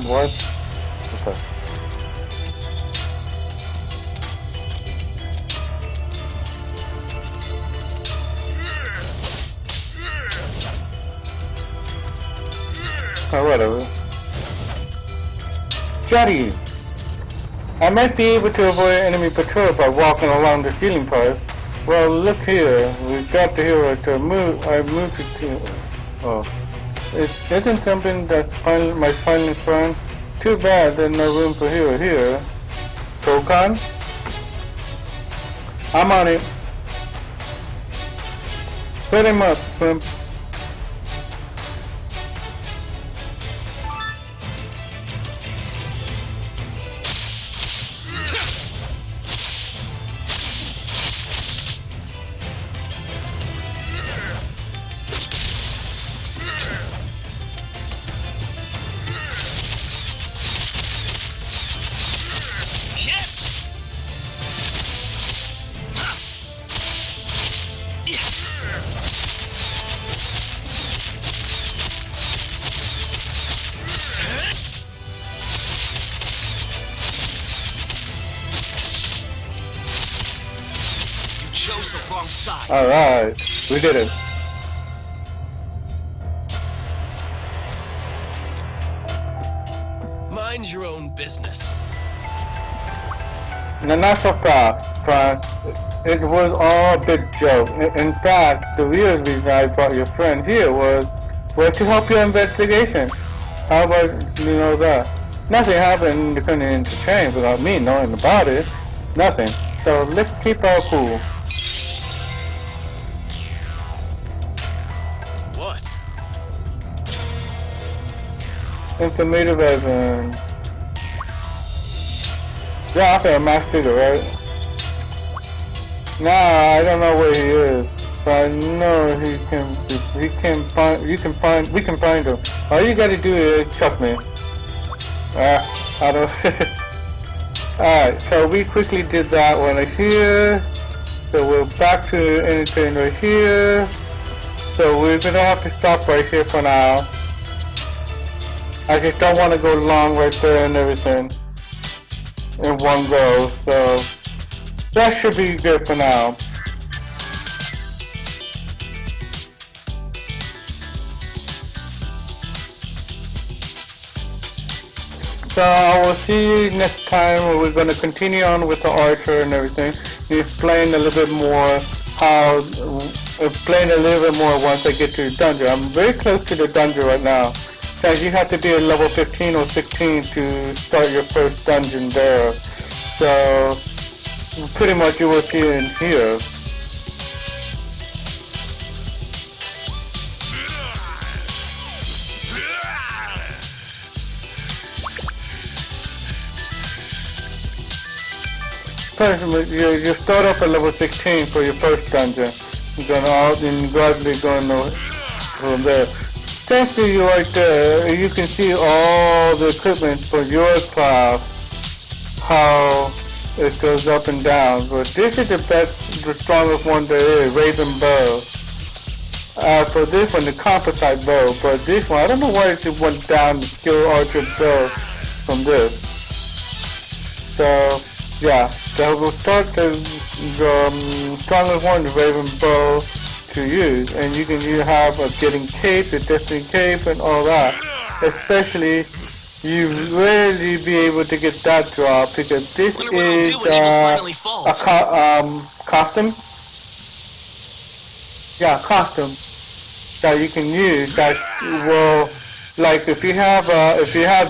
What? Okay. Oh, whatever. Jetty! I might be able to avoid enemy patrol by walking along the ceiling part. Well, look here. We've got the hero to move. I moved it to... Oh. It isn't something that's my final friend. Too bad there's no room for hero here. Tokan? I'm on it. Put him up, Swimp. Chose the wrong side. Alright, we did it. Mind your own business. No, not so fast, Frank. It was all a big joke. In fact, the real reason I brought your friend here was to help your investigation. How about you know that? Nothing happened in the Continental Chain without me knowing about it. Nothing. So let's keep our cool. What? Informative evidence. Yeah, okay, a mass figure, right? Nah, I don't know where he is, but I know we can find him. All you gotta do is trust me. I don't. Alright, so we quickly did that one right here. So we're back to anything right here. So we're gonna have to stop right here for now. I just don't want to go long right there and everything in one go, so that should be good for now. So I will see you next time where we're going to continue on with the archer and everything. Explain a little bit more once I get to the dungeon. I'm very close to the dungeon right now. So you have to be at level 15 or 16 to start your first dungeon there. So pretty much you will see it in here. First, you start off at level 16 for your first dungeon. Then gradually going from there. Thanks to you right there, you can see all the equipment for your class, how it goes up and down. But this is the strongest one there is, Raven Bow. For this one, the composite bow. But this one, I don't know why it went down the skill archer bow from this. So, yeah. So we'll start the strongest one, the Raven Bow, to use, and you can have a getting cape, a destiny cape, and all that. Especially, you really be able to get that drop because this is costume. Yeah, costume that you can use. That will, like, if you have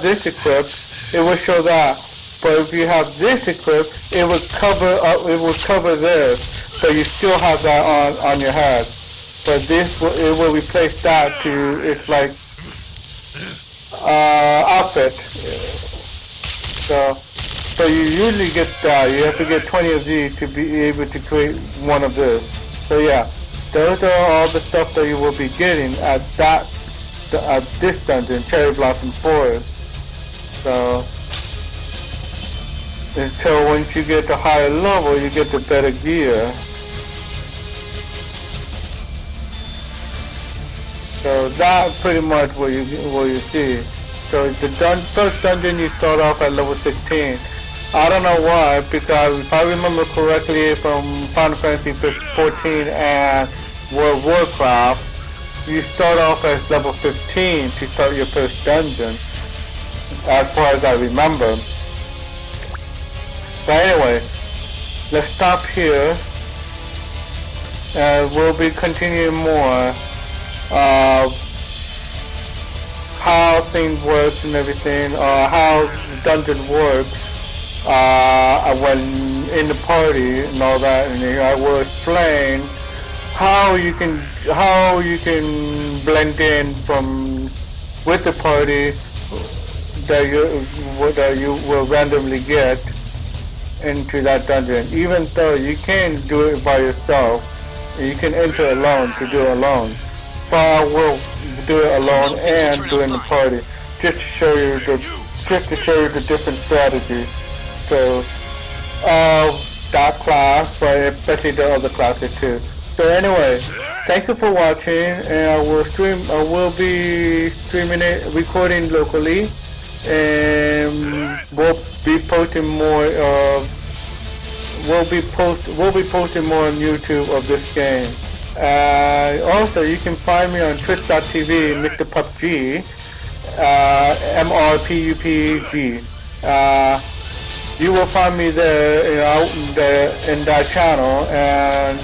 this equipped, it will show that. But if you have this equipped, it will cover up. It will cover this, so you still have that on your head. But it will replace that to it's like outfit. So you usually get that. You have to get 20 of these to be able to create one of this. So yeah, those are all the stuff that you will be getting at this dungeon, Cherry Blossom Forest. So until once you get to higher level, you get the better gear. So that's pretty much what you see. So the first dungeon you start off at level 16. I don't know why, because if I remember correctly from Final Fantasy 14 and World of Warcraft, you start off as level 15 to start your first dungeon, as far as I remember. But anyway, let's stop here, and we'll be continuing more of how things work and everything, how the dungeon works when in the party and all that, and I will explain how you can blend in with the party that you will randomly get into that dungeon. Even though you can do it by yourself, you can enter alone to do it alone. But I will do it alone and do it in the party, just to show you the different strategies. So that class, but especially the other classes too. So anyway, thank you for watching, and I will be recording locally, and we'll be posting more on YouTube of this game. Also, you can find me on twitch.tv, Mr. PUBG, MRPUPG. you will find me there, in that channel, and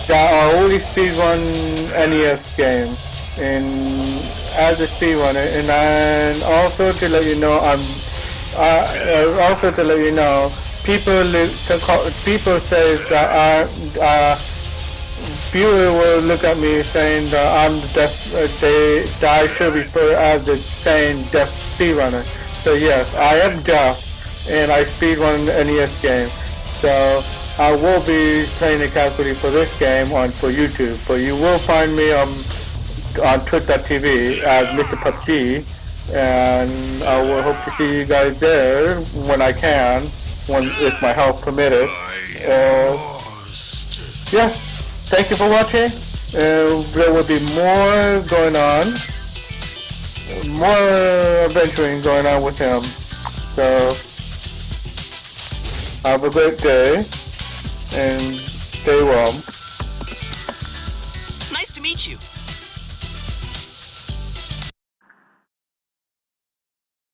there are only speedrun NES games, and as a speedrunner, and then also to let you know, people say that viewer will look at me saying that I'm the deaf, that I should be referred as the same deaf speedrunner. So yes, I am deaf, and I speedrun the NES game. So I will be playing the calculator for this game for YouTube. But you will find me on twitch.tv as Mr. PUBG, and I will hope to see you guys there when I can, if my health permitted. Yeah, thank you for watching. There will be more going on, more adventuring going on with him. So have a great day and stay well. Nice to meet you.